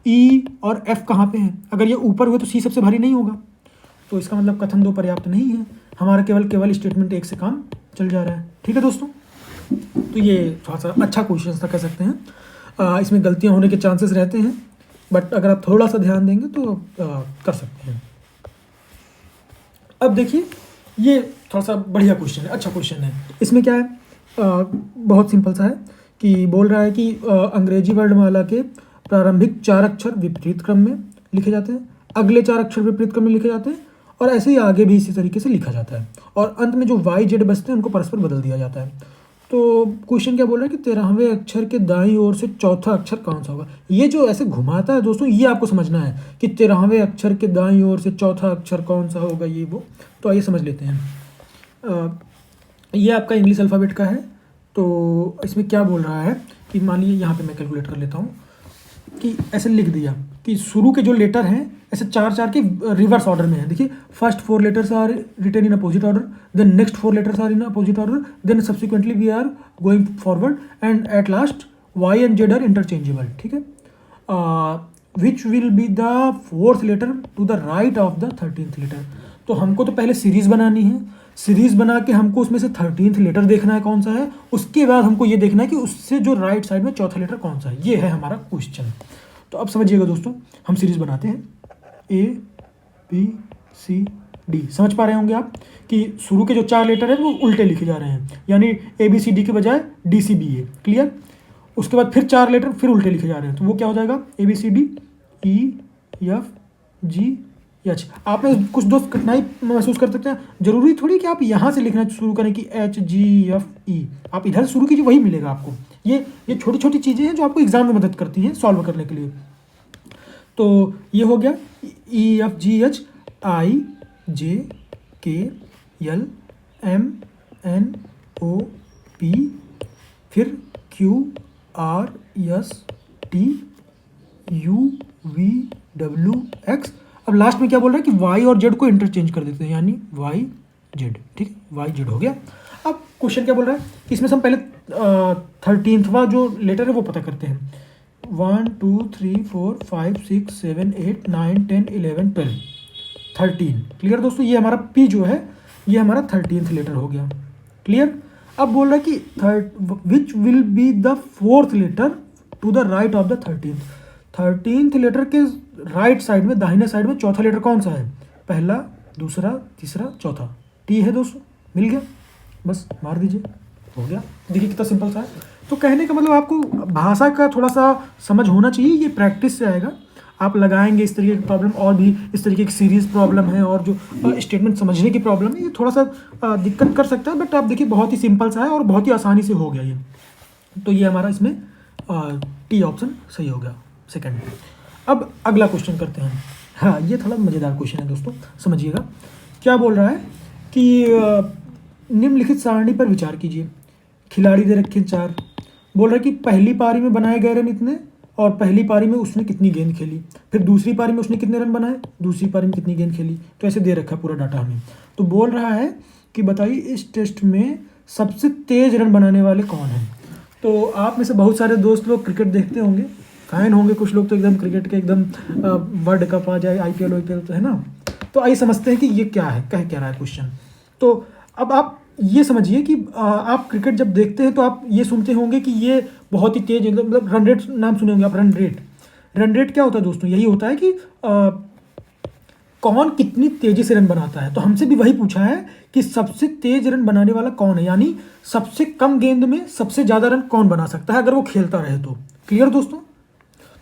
ई और एफ कहाँ पे हैं। अगर ये ऊपर हुए तो सी सबसे भारी नहीं होगा, तो इसका मतलब कथन 2 पर्याप्त नहीं है, हमारा केवल स्टेटमेंट 1 से काम चल जा रहा है। ठीक है दोस्तों, तो ये थोड़ा सा अच्छा क्वेश्चन था कह सकते हैं। इसमें गलतियाँ होने के चांसेस रहते हैं, बट अगर आप थोड़ा सा ध्यान देंगे तो कर सकते हैं। अब देखिए ये थोड़ा सा बढ़िया क्वेश्चन है, अच्छा क्वेश्चन है। इसमें क्या है, बहुत सिंपल सा है कि बोल रहा है कि अंग्रेजी वर्णमाला के प्रारंभिक 4 अक्षर विपरीत क्रम में लिखे जाते हैं, अगले 4 अक्षर विपरीत क्रम में लिखे जाते हैं, और ऐसे ही आगे भी इसी तरीके से लिखा जाता है, और अंत में जो वाई जेड बचते हैं उनको परस्पर बदल दिया जाता है। तो क्वेश्चन क्या बोल रहा है कि 13वें अक्षर के दाईं ओर से चौथा अक्षर कौन सा होगा। ये जो ऐसे घुमाता है दोस्तों, ये आपको समझना है कि 13वें अक्षर के दाईं ओर से चौथा अक्षर कौन सा होगा, ये वो। तो आइए समझ लेते हैं। ये आपका इंग्लिश अल्फ़ाबेट का है। तो इसमें क्या बोल रहा है कि मान लीजिए यहाँ पे मैं कैलकुलेट कर लेता हूँ कि ऐसे लिख दिया कि शुरू के जो लेटर हैं ऐसे 4 के रिवर्स ऑर्डर में है। देखिए first 4 letters are written in opposite order, then next 4 letters are in opposite order, then subsequently we are going forward and at last Y and Z are interchangeable. ठीक है, which will be the 4th letter to the right of the 13th letter. तो हमको तो पहले series बनानी है, series बना के हमको उसमें से 13th लेटर देखना है कौन सा है, उसके बाद हमको ये देखना है कि उससे जो राइट साइड में चौथा लेटर कौन सा है। ये है हमारा क्वेश्चन। तो अब समझिएगा दोस्तों, हम सीरीज़ बनाते हैं ए बी सी डी। समझ पा रहे होंगे आप कि शुरू के जो 4 लेटर हैं वो उल्टे लिखे जा रहे हैं, यानी ए बी सी डी के बजाय डी सी बी ए। क्लियर, उसके बाद फिर 4 लेटर फिर उल्टे लिखे जा रहे हैं, तो वो क्या हो जाएगा A B C D E F G H. आप में कुछ दोस्त कठिनाई महसूस कर सकते हैं, जरूरी थोड़ी कि आप यहाँ से लिखना शुरू करें कि एच जी एफ ई, आप इधर शुरू कीजिए वही मिलेगा आपको। ये छोटी छोटी चीज़ें हैं जो आपको एग्जाम में मदद करती हैं सॉल्व करने के लिए। तो ये हो गया ई F G H I J K L M N O P, फिर Q R S T U V W X. अब लास्ट में क्या बोल रहा है कि वाई और जेड को इंटरचेंज कर देते हैं, यानी वाई जेड। ठीक, वाई जेड हो गया। अब क्वेश्चन क्या बोल रहा है कि इसमें से हम पहले 13वां जो लेटर है वो पता करते हैं। 1 2 3 4 5 6 7 8 9 10 11 12 13। क्लियर दोस्तों, ये हमारा पी जो है ये हमारा 13th लेटर हो गया। क्लियर, अब बोल रहा है कि which will be the 4th letter to the right of the 13th letter के राइट साइड में, दाहिने साइड में चौथा लेटर कौन सा है। पहला, दूसरा, तीसरा, चौथा। टी है दोस्तों, मिल गया, बस मार दीजिए, हो गया। देखिए कितना सिंपल सा है। तो कहने का मतलब आपको भाषा का थोड़ा सा समझ होना चाहिए, ये प्रैक्टिस से आएगा। आप लगाएंगे इस तरीके की प्रॉब्लम, और भी इस तरीके की सीरीज प्रॉब्लम है, और जो स्टेटमेंट समझने की प्रॉब्लम है, ये थोड़ा सा दिक्कत कर सकता है, बट आप देखिए बहुत ही सिंपल सा है और बहुत ही आसानी से हो गया ये। तो ये हमारा इसमें टी ऑप्शन सही हो गया, सेकंड। अब अगला क्वेश्चन करते हैं। हाँ, ये थोड़ा मज़ेदार क्वेश्चन है दोस्तों, समझिएगा। क्या बोल रहा है कि निम्नलिखित सारणी पर विचार कीजिए। खिलाड़ी दे रखे 4, बोल रहा है कि पहली पारी में बनाए गए रन इतने, और पहली पारी में उसने कितनी गेंद खेली, फिर दूसरी पारी में उसने कितने रन बनाए, दूसरी पारी में कितनी गेंद खेली। तो ऐसे दे रखा है पूरा डाटा हमें। तो बोल रहा है कि बताइए इस टेस्ट में सबसे तेज रन बनाने वाले कौन हैं। तो आप में से बहुत सारे दोस्त लोग क्रिकेट देखते होंगे, फैन होंगे कुछ लोग तो एकदम क्रिकेट के, एकदम वर्ल्ड कप आ जाए, आईपीएल वाईपीएल तो है ना। तो आइए समझते हैं कि ये क्या है, कह क्या रहा है क्वेश्चन। तो अब आप ये समझिए कि आप क्रिकेट जब देखते हैं तो आप ये सुनते होंगे कि ये बहुत ही तेज, मतलब रन रेट नाम सुने होंगे आप, रन रेट। रन रेट क्या होता है दोस्तों? यही होता है कि कौन कितनी तेजी से रन बनाता है। तो हमसे भी वही पूछा है कि सबसे तेज रन बनाने वाला कौन है, यानी सबसे कम गेंद में सबसे ज़्यादा रन कौन बना सकता है अगर वो खेलता रहे तो। क्लियर दोस्तों?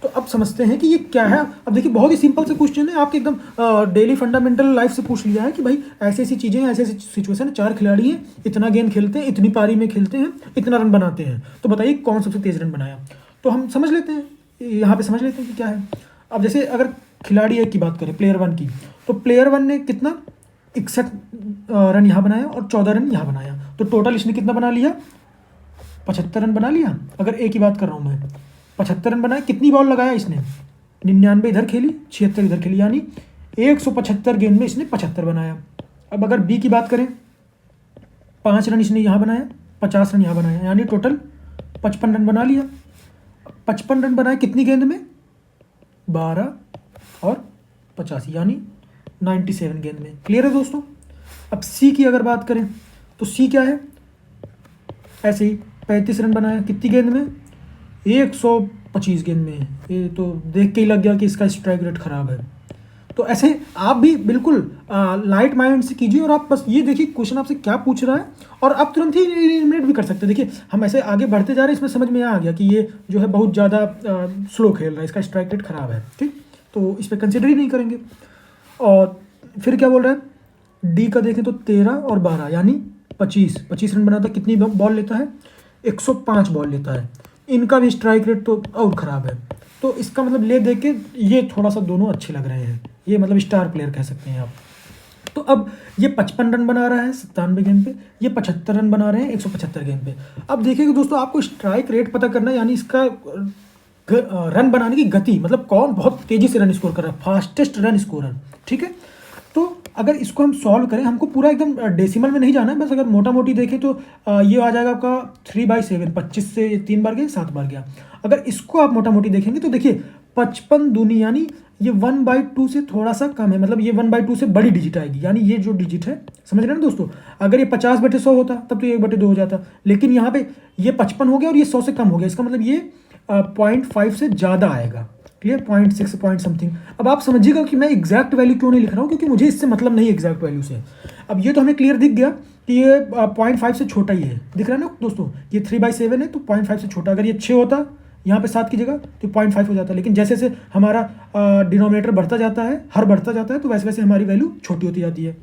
तो अब समझते हैं कि ये क्या है। अब देखिए बहुत ही सिंपल से क्वेश्चन है, आपके एकदम डेली फंडामेंटल लाइफ से पूछ लिया है कि भाई ऐसी ऐसी चीज़ें हैं, ऐसी ऐसी सिचुएशन है, 4 खिलाड़ी हैं, इतना गेंद खेलते हैं, इतनी पारी में खेलते हैं, इतना रन बनाते हैं, तो बताइए कौन सबसे तेज रन बनाया। तो हम समझ लेते हैं, यहाँ पे समझ लेते हैं कि क्या है। अब जैसे अगर खिलाड़ी 1 की बात करें, प्लेयर 1 की, तो प्लेयर 1 ने कितना 61 रन यहाँ बनाया और 14 रन यहाँ बनाया, तो टोटल इसने कितना बना लिया? 75 रन बना लिया। अगर ए की बात कर रहा हूँ मैं, 75 रन बनाया। कितनी बॉल लगाया इसने? 99 इधर खेली, 76 इधर खेली, यानी 175 गेंद में इसने 75 बनाया। अब अगर बी की बात करें, 5 रन इसने यहाँ बनाया, 50 रन यहाँ बनाया, यानी टोटल 55 रन बना लिया। 55 रन बनाए कितनी गेंद में? 12 और 85, यानी 97 गेंद में। क्लियर है दोस्तों? अब सी की अगर बात करें तो सी क्या है? ऐसे ही 35 रन बनाया, कितनी गेंद में? 125 गेंद में। ये तो देख के ही लग गया कि इसका स्ट्राइक रेट खराब है। तो ऐसे आप भी बिल्कुल लाइट माइंड से कीजिए, और आप बस ये देखिए क्वेश्चन आपसे क्या पूछ रहा है, और आप तुरंत ही एलिमिनेट भी कर सकते हैं। देखिए हम ऐसे आगे बढ़ते जा रहे हैं, इसमें समझ में आ गया कि ये जो है बहुत ज़्यादा स्लो खेल रहा है, इसका स्ट्राइक रेट खराब है, ठीक। तो इस पर कंसिडर ही नहीं करेंगे। और फिर क्या बोल रहा है? डी का देखें तो 13 और 12 यानी 25 रन बनाता है। कितनी बॉल लेता है? 105 बॉल लेता है। इनका भी स्ट्राइक रेट तो और ख़राब है। तो इसका मतलब ले देख के ये थोड़ा सा दोनों अच्छे लग रहे हैं, ये मतलब स्टार प्लेयर कह सकते हैं आप। तो अब ये 55 रन बना रहा है 97 गेंद पे, ये 75 रन बना रहे हैं 175 गेंद पे। अब देखिए दोस्तों, आपको स्ट्राइक रेट पता करना है, यानी इसका रन बनाने की गति, मतलब कौन बहुत तेज़ी से रन स्कोर कर रहा है, फास्टेस्ट रन स्कोरर, ठीक है। तो अगर इसको हम सॉल्व करें, हमको पूरा एकदम डेसिमल में नहीं जाना है, बस अगर मोटा मोटी देखें तो ये आ जाएगा आपका 3/7, 25 से 3 बार गया 7 बार गया। अगर इसको आप मोटा मोटी देखेंगे तो देखिए 55 दूनी, यानी ये 1/2 से थोड़ा सा कम है, मतलब ये 1/2 से बड़ी डिजिट आएगी, यानी ये जो डिजिट है, समझ रहे हैं ना दोस्तों। अगर ये 50/100 होता तब तो ये 1/2 हो जाता, लेकिन यहाँ पे ये 55 हो गया और ये 100 से कम हो गया, इसका मतलब ये 0.5 से ज़्यादा आएगा। क्लियर? 0.6 point something. अब आप समझिएगा कि मैं एग्जैक्ट वैल्यू क्यों नहीं लिख रहा हूँ, क्योंकि मुझे इससे मतलब नहीं एग्जैक्ट वैल्यू से। अब ये तो हमें क्लियर दिख गया कि ये 0.5 से छोटा ही है, दिख रहा है ना दोस्तों। ये 3/7 है तो 0.5 से छोटा। अगर ये 6 होता यहाँ पे 7 की जगह तो 0.5 हो जाता, लेकिन जैसे जैसे हमारा डिनोमिनेटर बढ़ता जाता है, हर बढ़ता जाता है, तो वैसे वैसे हमारी वैल्यू छोटी होती जाती है।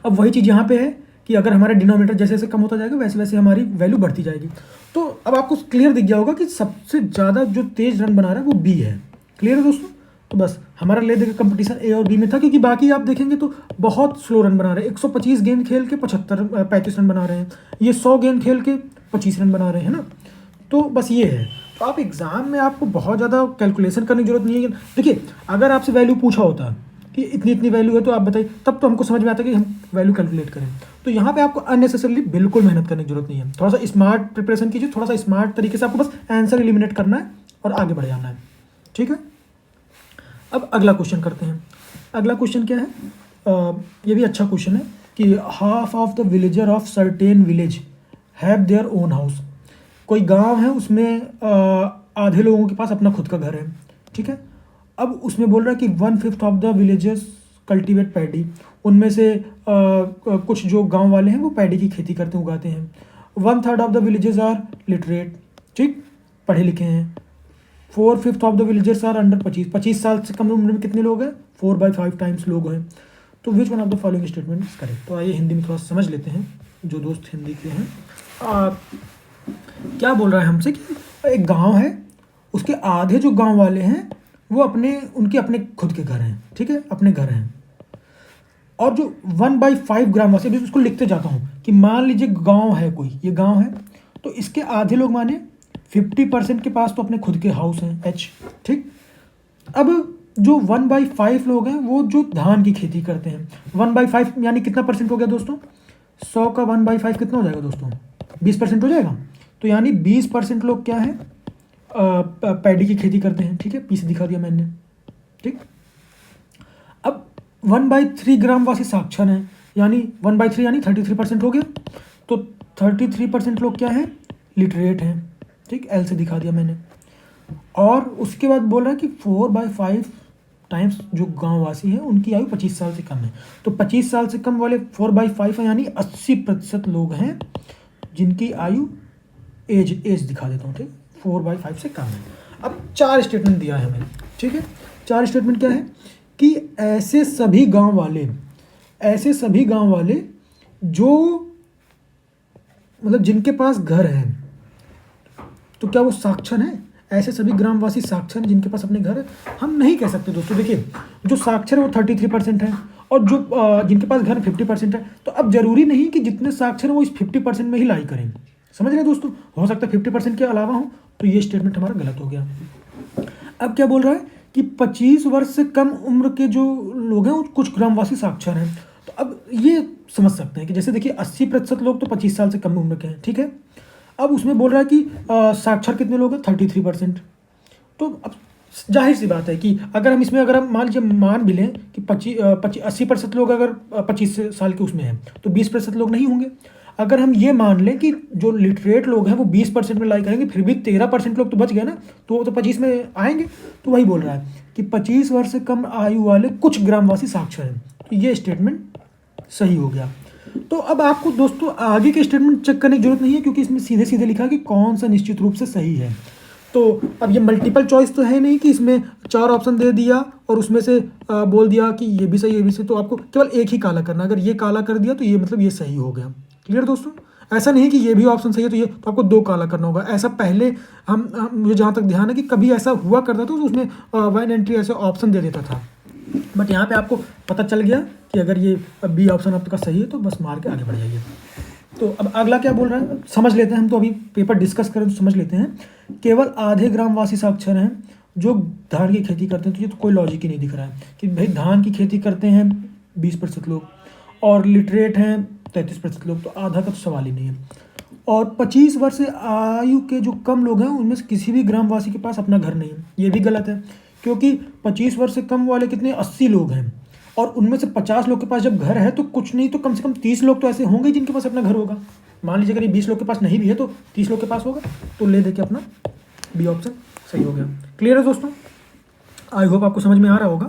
अब वही चीज़ यहाँ पे है कि अगर हमारा डिनोमिनेटर जैसे जैसे कम होता जाएगा वैसे वैसे हमारी वैल्यू बढ़ती जाएगी। तो अब आपको क्लियर दिख गया होगा कि सबसे ज़्यादा जो तेज़ रन बना रहा है वो बी है। क्लियर है दोस्तों? तो बस हमारा ले देकर कंपटीशन ए और बी में था, क्योंकि बाकी आप देखेंगे तो बहुत स्लो रन बना रहे हैं। 125 गेंद खेल के 35 रन बना रहे हैं, ये 100 गेंद खेल के 25 रन बना रहे हैं ना। तो बस ये है। तो आप एग्ज़ाम में आपको बहुत ज़्यादा कैलकुलेशन करने की जरूरत नहीं है। देखिए अगर आपसे वैल्यू पूछा होता कि इतनी इतनी वैल्यू है तो आप बताइए, तब तो हमको समझ में आता कि हम वैल्यू कैलकुलेट करें। तो यहाँ पे आपको अननेसेसरली बिल्कुल मेहनत करने की जरूरत नहीं है। थोड़ा सा स्मार्ट प्रिपरेशन कीजिए, थोड़ा सा स्मार्ट तरीके से आपको बस आंसर एलिमिनेट करना है और आगे बढ़ जाना है, ठीक है। अब अगला क्वेश्चन करते हैं। अगला क्वेश्चन क्या है? ये भी अच्छा क्वेश्चन है कि half of the villager of certain village have their own house. कोई गांव है, उसमें आधे लोगों के पास अपना खुद का घर है, ठीक है। अब उसमें बोल रहा है कि 1/5 of the villagers cultivate paddy. उनमें से कुछ जो गांव वाले हैं वो पैडी की खेती करते हैं, उगाते हैं। 1/3 of the villagers are literate, ठीक, पढ़े लिखे हैं। 4/5 of the villagers are under 25 साल से कम उम्र में कितने लोग हैं? 4/5 टाइम्स लोग हैं। तो which one of the following statement is correct. तो आइए हिंदी में थोड़ा समझ लेते हैं, जो दोस्त हिंदी के हैं। क्या बोल रहा है हमसे कि एक गांव है, उसके आधे जो गांव वाले हैं वो उनके अपने खुद के घर हैं, ठीक है, अपने घर हैं। और जो 1/5 ग्रामवासी, अभी उसको लिखते जाता हूँ कि मान लीजिए गांव है, कोई ये गांव है, तो इसके आधे लोग माने 50% के पास तो अपने खुद के हाउस हैं, एच, ठीक। अब जो 1/5 लोग हैं वो जो धान की खेती करते हैं, 1/5 यानी कितना परसेंट हो गया दोस्तों? 100 का 1/5 कितना हो जाएगा दोस्तों? 20% हो जाएगा। तो यानी 20% लोग क्या है? पैडी की खेती करते हैं, ठीक है, पी से दिखा दिया मैंने, ठीक। अब 1/3 ग्रामवासी साक्षर हैं, यानी 1/3 यानी 33% हो गया। तो 33% लोग क्या हैं, लिटरेट हैं, ठीक, एल से दिखा दिया मैंने। और उसके बाद बोल रहा है कि 4/5 टाइम्स जो गांववासी हैं उनकी आयु 25 साल से कम है। तो 25 साल से कम वाले 4/5 हैं, यानी 80% लोग हैं जिनकी आयु एज दिखा देता हूँ, ठीक, 4/5 से कम है। अब 4 स्टेटमेंट दिया है हमें, ठीक है। 4 स्टेटमेंट क्या है कि ऐसे सभी गांव वाले जो मतलब जिनके पास घर है, तो क्या वो साक्षर हैं? ऐसे सभी ग्रामवासी साक्षर हैं जिनके पास अपने घर है? हम नहीं कह सकते दोस्तों। देखिए, जो साक्षर है वो 33% है, और जो जिनके पास घर 50% है। तो अब जरूरी नहीं कि जितने साक्षर हैं वो इस 50% में ही लाई करें, समझ रहे हैं दोस्तों। हो सकता है 50% के अलावा हो, तो ये स्टेटमेंट हमारा गलत हो गया। अब क्या बोल रहा है कि 25 वर्ष से कम उम्र के जो लोग हैं कुछ ग्रामवासी साक्षर हैं। तो अब ये समझ सकते हैं कि जैसे देखिए 80% लोग तो 25 साल से कम उम्र के हैं, ठीक है। अब उसमें बोल रहा है कि साक्षर कितने लोग हैं, 33%। तो अब जाहिर सी बात है कि अगर हम मान भी लें कि 80% लोग अगर 25 साल के उसमें हैं, तो 20% लोग नहीं होंगे। अगर हम ये मान लें कि जो लिटरेट लोग हैं वो 20% में लाई करेंगे, फिर भी 13% लोग तो बच गए ना, तो वो तो 25 में आएंगे। तो वही बोल रहा है कि 25 वर्ष से कम आयु वाले कुछ ग्रामवासी साक्षर हैं। तो ये स्टेटमेंट सही हो गया। तो अब आपको दोस्तों आगे के स्टेटमेंट चेक करने की जरूरत नहीं है, क्योंकि इसमें सीधे सीधे लिखा कि कौन सा निश्चित रूप से सही है। तो अब ये मल्टीपल चॉइस तो है नहीं कि इसमें 4 ऑप्शन दे दिया और उसमें से बोल दिया कि ये भी सही, ये भी सही। तो आपको केवल एक ही काला करना। अगर ये काला कर दिया तो ये मतलब ये सही हो गया। क्लियर दोस्तों? ऐसा नहीं कि ये भी ऑप्शन सही है तो ये, तो आपको 2 काला करना होगा। ऐसा पहले मुझे जहाँ तक ध्यान है कि कभी ऐसा हुआ करता था, तो उसमें 1 एंट्री ऐसे ऑप्शन दे देता था। बट यहाँ पे आपको पता चल गया कि अगर ये बी ऑप्शन आपका सही है तो बस मार के आगे बढ़ जाइए। तो अब अगला क्या बोल रहा है समझ लेते हैं। हम तो अभी पेपर डिस्कस करें तो समझ लेते हैं। केवल आधे ग्रामवासी साक्षर हैं जो धान की खेती करते हैं। तो ये तो कोई लॉजिक ही नहीं दिख रहा है कि भाई धान की खेती करते हैं 20% लोग, और लिटरेट हैं 33% लोग, तो आधा का तो सवाल ही नहीं है। और 25 वर्ष से आयु के जो कम लोग हैं उनमें से किसी भी ग्रामवासी के पास अपना घर नहीं है। ये भी गलत है, क्योंकि 25 वर्ष से कम वाले कितने 80 लोग हैं, और उनमें से 50 लोग के पास जब घर है तो कुछ नहीं तो कम से कम 30 लोग तो ऐसे होंगे जिनके पास अपना घर होगा। मान लीजिए अगर ये 20 लोग के पास नहीं भी है तो 30 लोग के पास होगा। तो ले देके अपना बी ऑप्शन सही हो गया। क्लियर है दोस्तों? आई होप आपको समझ में आ रहा होगा।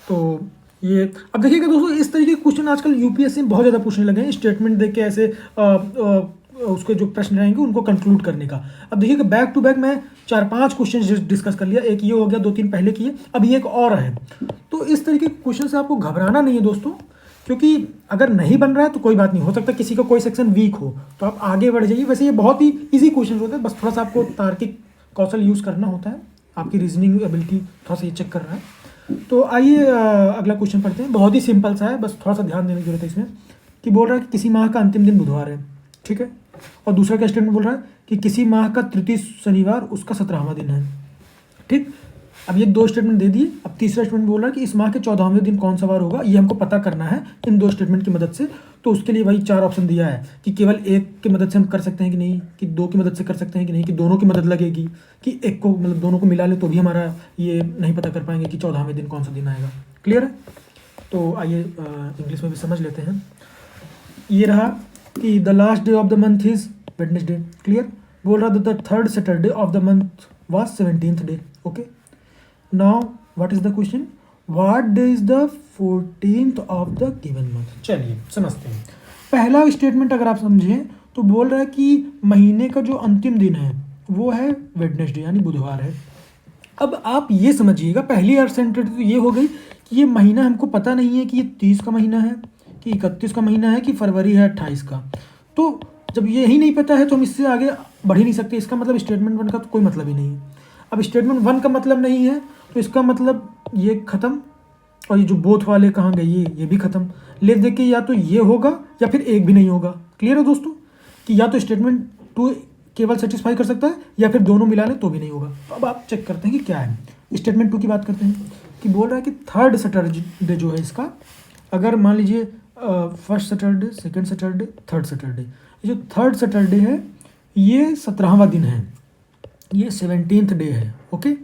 तो ये अब देखिएगा दोस्तों, इस तरीके के क्वेश्चन आजकल यूपीएससी में बहुत ज़्यादा पूछने लगे हैं। स्टेटमेंट देख के ऐसे उसके जो प्रश्न रहेंगे उनको कंक्लूड करने का। अब देखिएगा बैक टू बैक मैं 4-5 क्वेश्चन डिस्कस कर लिया। एक ये हो गया, 2-3 पहले किए, अभी एक और है। तो इस तरीके के क्वेश्चन से आपको घबराना नहीं है दोस्तों, क्योंकि अगर नहीं बन रहा है तो कोई बात नहीं, हो सकता है किसी का कोई सेक्शन वीक हो तो आप आगे बढ़ जाइए। वैसे ये बहुत ही ईजी क्वेश्चन होते हैं, बस थोड़ा सा आपको तार्किक कौशल यूज़ करना होता है। आपकी रीजनिंग एबिलिटी थोड़ा सा ये चेक कर रहा है। तो आइए अगला क्वेश्चन पढ़ते हैं। बहुत ही सिंपल सा है, बस थोड़ा सा ध्यान देने की जरूरत है इसमें। कि बोल रहा है कि किसी माह का अंतिम दिन बुधवार है, ठीक है। और दूसरा क्या स्टेटमेंट बोल रहा है कि किसी माह का तृतीय शनिवार उसका 17वां दिन है, ठीक। अब ये 2 स्टेटमेंट दे दिए। अब तीसरा स्टेटमेंट बोल रहा है कि इस माह के 14वें दिन कौन सा वार होगा, ये हमको पता करना है इन 2 स्टेटमेंट की मदद से। तो उसके लिए वही 4 ऑप्शन दिया है कि केवल एक की मदद से हम कर सकते हैं कि नहीं, कि 2 की मदद से कर सकते हैं कि नहीं, कि दोनों की मदद लगेगी, कि एक को मतलब दोनों को मिला ले तो भी हमारा ये नहीं पता कर पाएंगे कि 14वें दिन कौन सा दिन आएगा। क्लियर है? तो आइए इंग्लिश में भी समझ लेते हैं। ये रहा कि the last day of the month is Wednesday. Clear? बोल रहा the third Saturday of the month was 17th day. Okay, now what is the question, what day is the 14th of the given month. चलिए समझते हैं। पहला statement अगर आप समझें तो बोल रहा है कि महीने का जो अंतिम दिन है वो है वेडनेसडे, यानी बुधवार है। अब आप ये समझिएगा, पहली सेंटेंस तो ये हो गई कि ये महीना हमको पता नहीं है कि ये 30 का महीना है कि 31 का महीना है कि फरवरी है 28 का। तो जब यही नहीं पता है तो हम इससे आगे बढ़ ही नहीं सकते। इसका मतलब स्टेटमेंट 1 का तो कोई मतलब ही नहीं है। अब स्टेटमेंट 1 का मतलब नहीं है तो इसका मतलब ये ख़त्म, और ये जो बोथ वाले कहाँ गए, ये भी ख़त्म। ले दे के या तो ये होगा या फिर एक भी नहीं होगा। क्लियर है दोस्तों? कि या तो स्टेटमेंट 2 केवल सेटिस्फाई कर सकता है या फिर दोनों मिला लें तो भी नहीं होगा। तो अब आप चेक करते हैं कि क्या है। स्टेटमेंट 2 की बात करते हैं कि बोल रहा है कि थर्ड सैटरडे जो है इसका, अगर मान लीजिए first Saturday, second Saturday, third Saturday, ये जो थर्ड सैटरडे है ये 17वां दिन है। ये 17th डे है, ओके।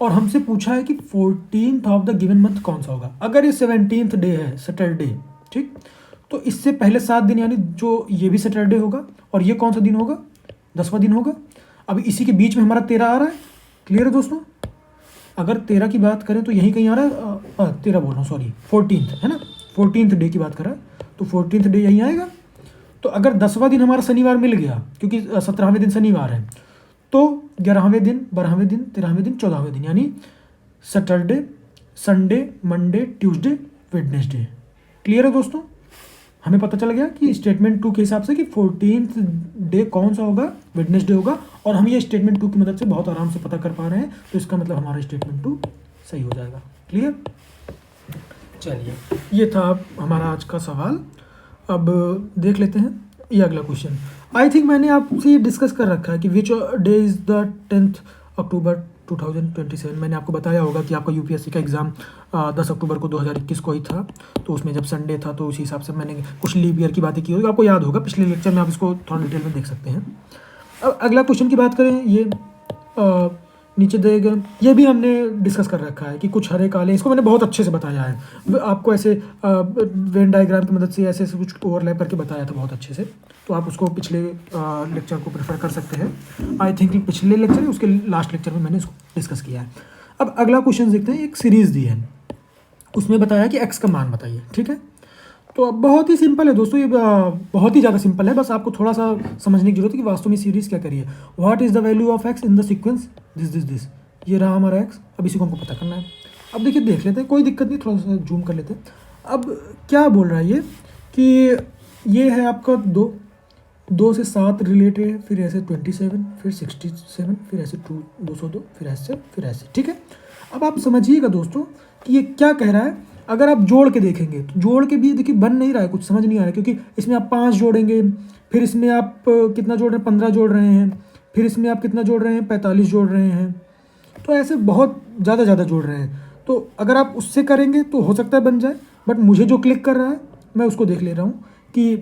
और हमसे पूछा है कि 14th of the given month कौन सा होगा। अगर ये 17th डे है, सैटरडे, ठीक, तो इससे पहले 7 दिन, यानी जो ये भी सैटरडे होगा और ये कौन सा दिन होगा, 10वां दिन होगा। अब इसी के बीच में हमारा 13 आ रहा है, क्लियर है दोस्तों। अगर 13 की बात करें तो यहीं कहीं आ रहा है, 13 बोल रहा हूँ, सॉरी, 14th है ना, 14th डे की बात कर रहा है, तो 14th डे यहीं आएगा। तो अगर 10वां दिन हमारा शनिवार मिल गया, क्योंकि 17वें दिन शनिवार है, तो 11वें दिन, 12वें दिन, 13वें दिन, 14वें दिन, यानी Saturday, Sunday, Monday, Tuesday, Wednesday. Clear है दोस्तों। हमें पता चल गया कि स्टेटमेंट 2 के हिसाब से कि 14th डे कौन सा होगा, वेडनेसडे होगा। और हम ये स्टेटमेंट 2 की मदद से बहुत आराम से पता कर पा रहे हैं, तो इसका मतलब हमारा स्टेटमेंट 2 सही हो जाएगा। क्लियर। चलिए, ये था हमारा आज का सवाल। अब देख लेते हैं ये अगला क्वेश्चन। आई थिंक मैंने आपसे ये डिस्कस कर रखा है कि which day is the 10th अक्टूबर 2027। मैंने आपको बताया होगा कि आपका यूपीएससी का एग्ज़ाम 10 अक्टूबर को 2021 को ही था, तो उसमें जब संडे था तो उसी हिसाब से मैंने कुछ लीप ईयर की बातें की होगी, आपको याद होगा, पिछले लेक्चर में आप इसको थोड़ा डिटेल में देख सकते हैं। अब अगला क्वेश्चन की बात करें, ये नीचे दिए गए, ये भी हमने डिस्कस कर रखा है कि कुछ हरे काले, इसको मैंने बहुत अच्छे से बताया है आपको, ऐसे वेन डायग्राम की मदद से ऐसे ऐसे कुछ ओवरलैप करके बताया था बहुत अच्छे से, तो आप उसको पिछले लेक्चर को प्रेफर कर सकते हैं। आई थिंक पिछले लेक्चर है, उसके लास्ट लेक्चर में मैंने इसको डिस्कस किया है। अब अगला क्वेश्चन देखते हैं। एक सीरीज़ दी है, उसमें बताया कि एक्स का मान बताइए, ठीक है। तो अब बहुत ही सिंपल है दोस्तों, ये बहुत ही ज़्यादा सिंपल है, बस आपको थोड़ा सा समझने की जरूरत है कि वास्तव में सीरीज़ क्या करिए। What is the value of x in the sequence this. ये रहा हमारा एक्स। अब इसी को हमको पता करना है। अब देखिए, देख लेते हैं, कोई दिक्कत नहीं, थोड़ा सा जूम कर लेते हैं। अब क्या बोल रहा है ये कि ये है आपका 2 से 7 रिलेटेड है, फिर ऐसे 27, फिर 67, फिर ऐसे 202, फिर ऐसे, ठीक है। अब आप समझिएगा दोस्तों कि ये क्या कह रहा है। अगर आप जोड़ के देखेंगे तो जोड़ के भी देखिए बन नहीं रहा है, कुछ समझ नहीं आ रहा है, क्योंकि इसमें आप 5 जोड़ेंगे, फिर इसमें आप कितना जोड़ रहे हैं, 15 जोड़ रहे हैं, फिर इसमें आप कितना जोड़ रहे हैं, 45 जोड़ रहे हैं, तो ऐसे बहुत ज़्यादा जोड़ रहे हैं। तो अगर आप उससे करेंगे तो हो सकता है बन जाए, बट मुझे जो क्लिक कर रहा है मैं उसको देख ले रहा हूँ कि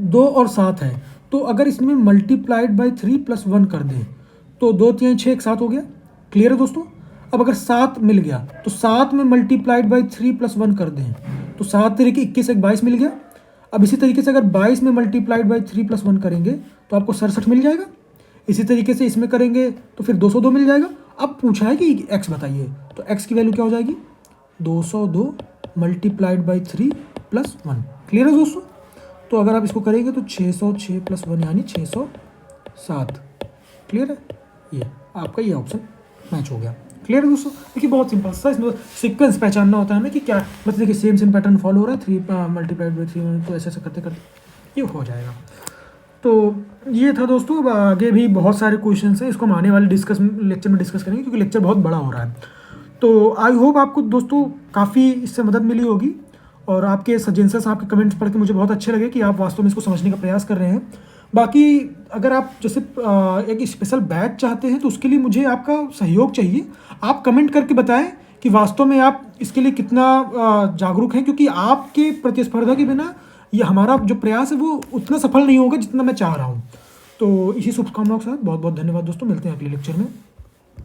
2 और 7 है, तो अगर इसमें मल्टीप्लाइड बाई 3 + 1 कर दें तो 2 3 6 एक साथ हो गया। क्लियर है दोस्तों। अब अगर 7 मिल गया तो 7 में मल्टीप्लाइड बाई 3 + 1 कर दें तो 7 तरीके 21 एक 22 मिल गया। अब इसी तरीके से अगर 22 में मल्टीप्लाइड बाई 3 + 1 करेंगे तो आपको 67 मिल जाएगा। इसी तरीके से इसमें करेंगे तो फिर 202 मिल जाएगा। अब पूछा है कि एक्स बताइए, तो एक्स की वैल्यू क्या हो जाएगी, 202 मल्टीप्लाइड बाई 3 + 1। क्लियर है दोस्तों। तो अगर आप इसको करेंगे तो 606 + 1 यानी 607। क्लियर है। ये आपका ये ऑप्शन मैच हो गया। क्लियर है दोस्तों। देखिए बहुत सिंपल सा, इसमें सीक्वेंस पहचानना होता है ना कि क्या, मतलब देखिए सेम पैटर्न फॉलो हो रहा है, 3 मल्टीप्लाइड बाई 3, तो ऐसे करते करते ये हो जाएगा। तो ये था दोस्तों। अब आगे भी बहुत सारे क्वेश्चन हैं, इसको हम आने वाले लेक्चर में डिस्कस करेंगे, क्योंकि लेक्चर बहुत बड़ा हो रहा है। तो आई होप आपको दोस्तों काफ़ी इससे मदद मिली होगी, और आपके सजेशंस, आपके कमेंट्स पढ़ के मुझे बहुत अच्छे लगे कि आप वास्तव में इसको समझने का प्रयास कर रहे हैं। बाकी अगर आप जैसे एक स्पेशल बैच चाहते हैं तो उसके लिए मुझे आपका सहयोग चाहिए। आप कमेंट करके बताएं कि वास्तव में आप इसके लिए कितना जागरूक हैं, क्योंकि आपके प्रतिस्पर्धा के बिना ये हमारा जो प्रयास है वो उतना सफल नहीं होगा जितना मैं चाह रहा हूँ। तो इसी शुभकामनाओं के साथ बहुत बहुत धन्यवाद दोस्तों। मिलते हैं अगले लेक्चर में।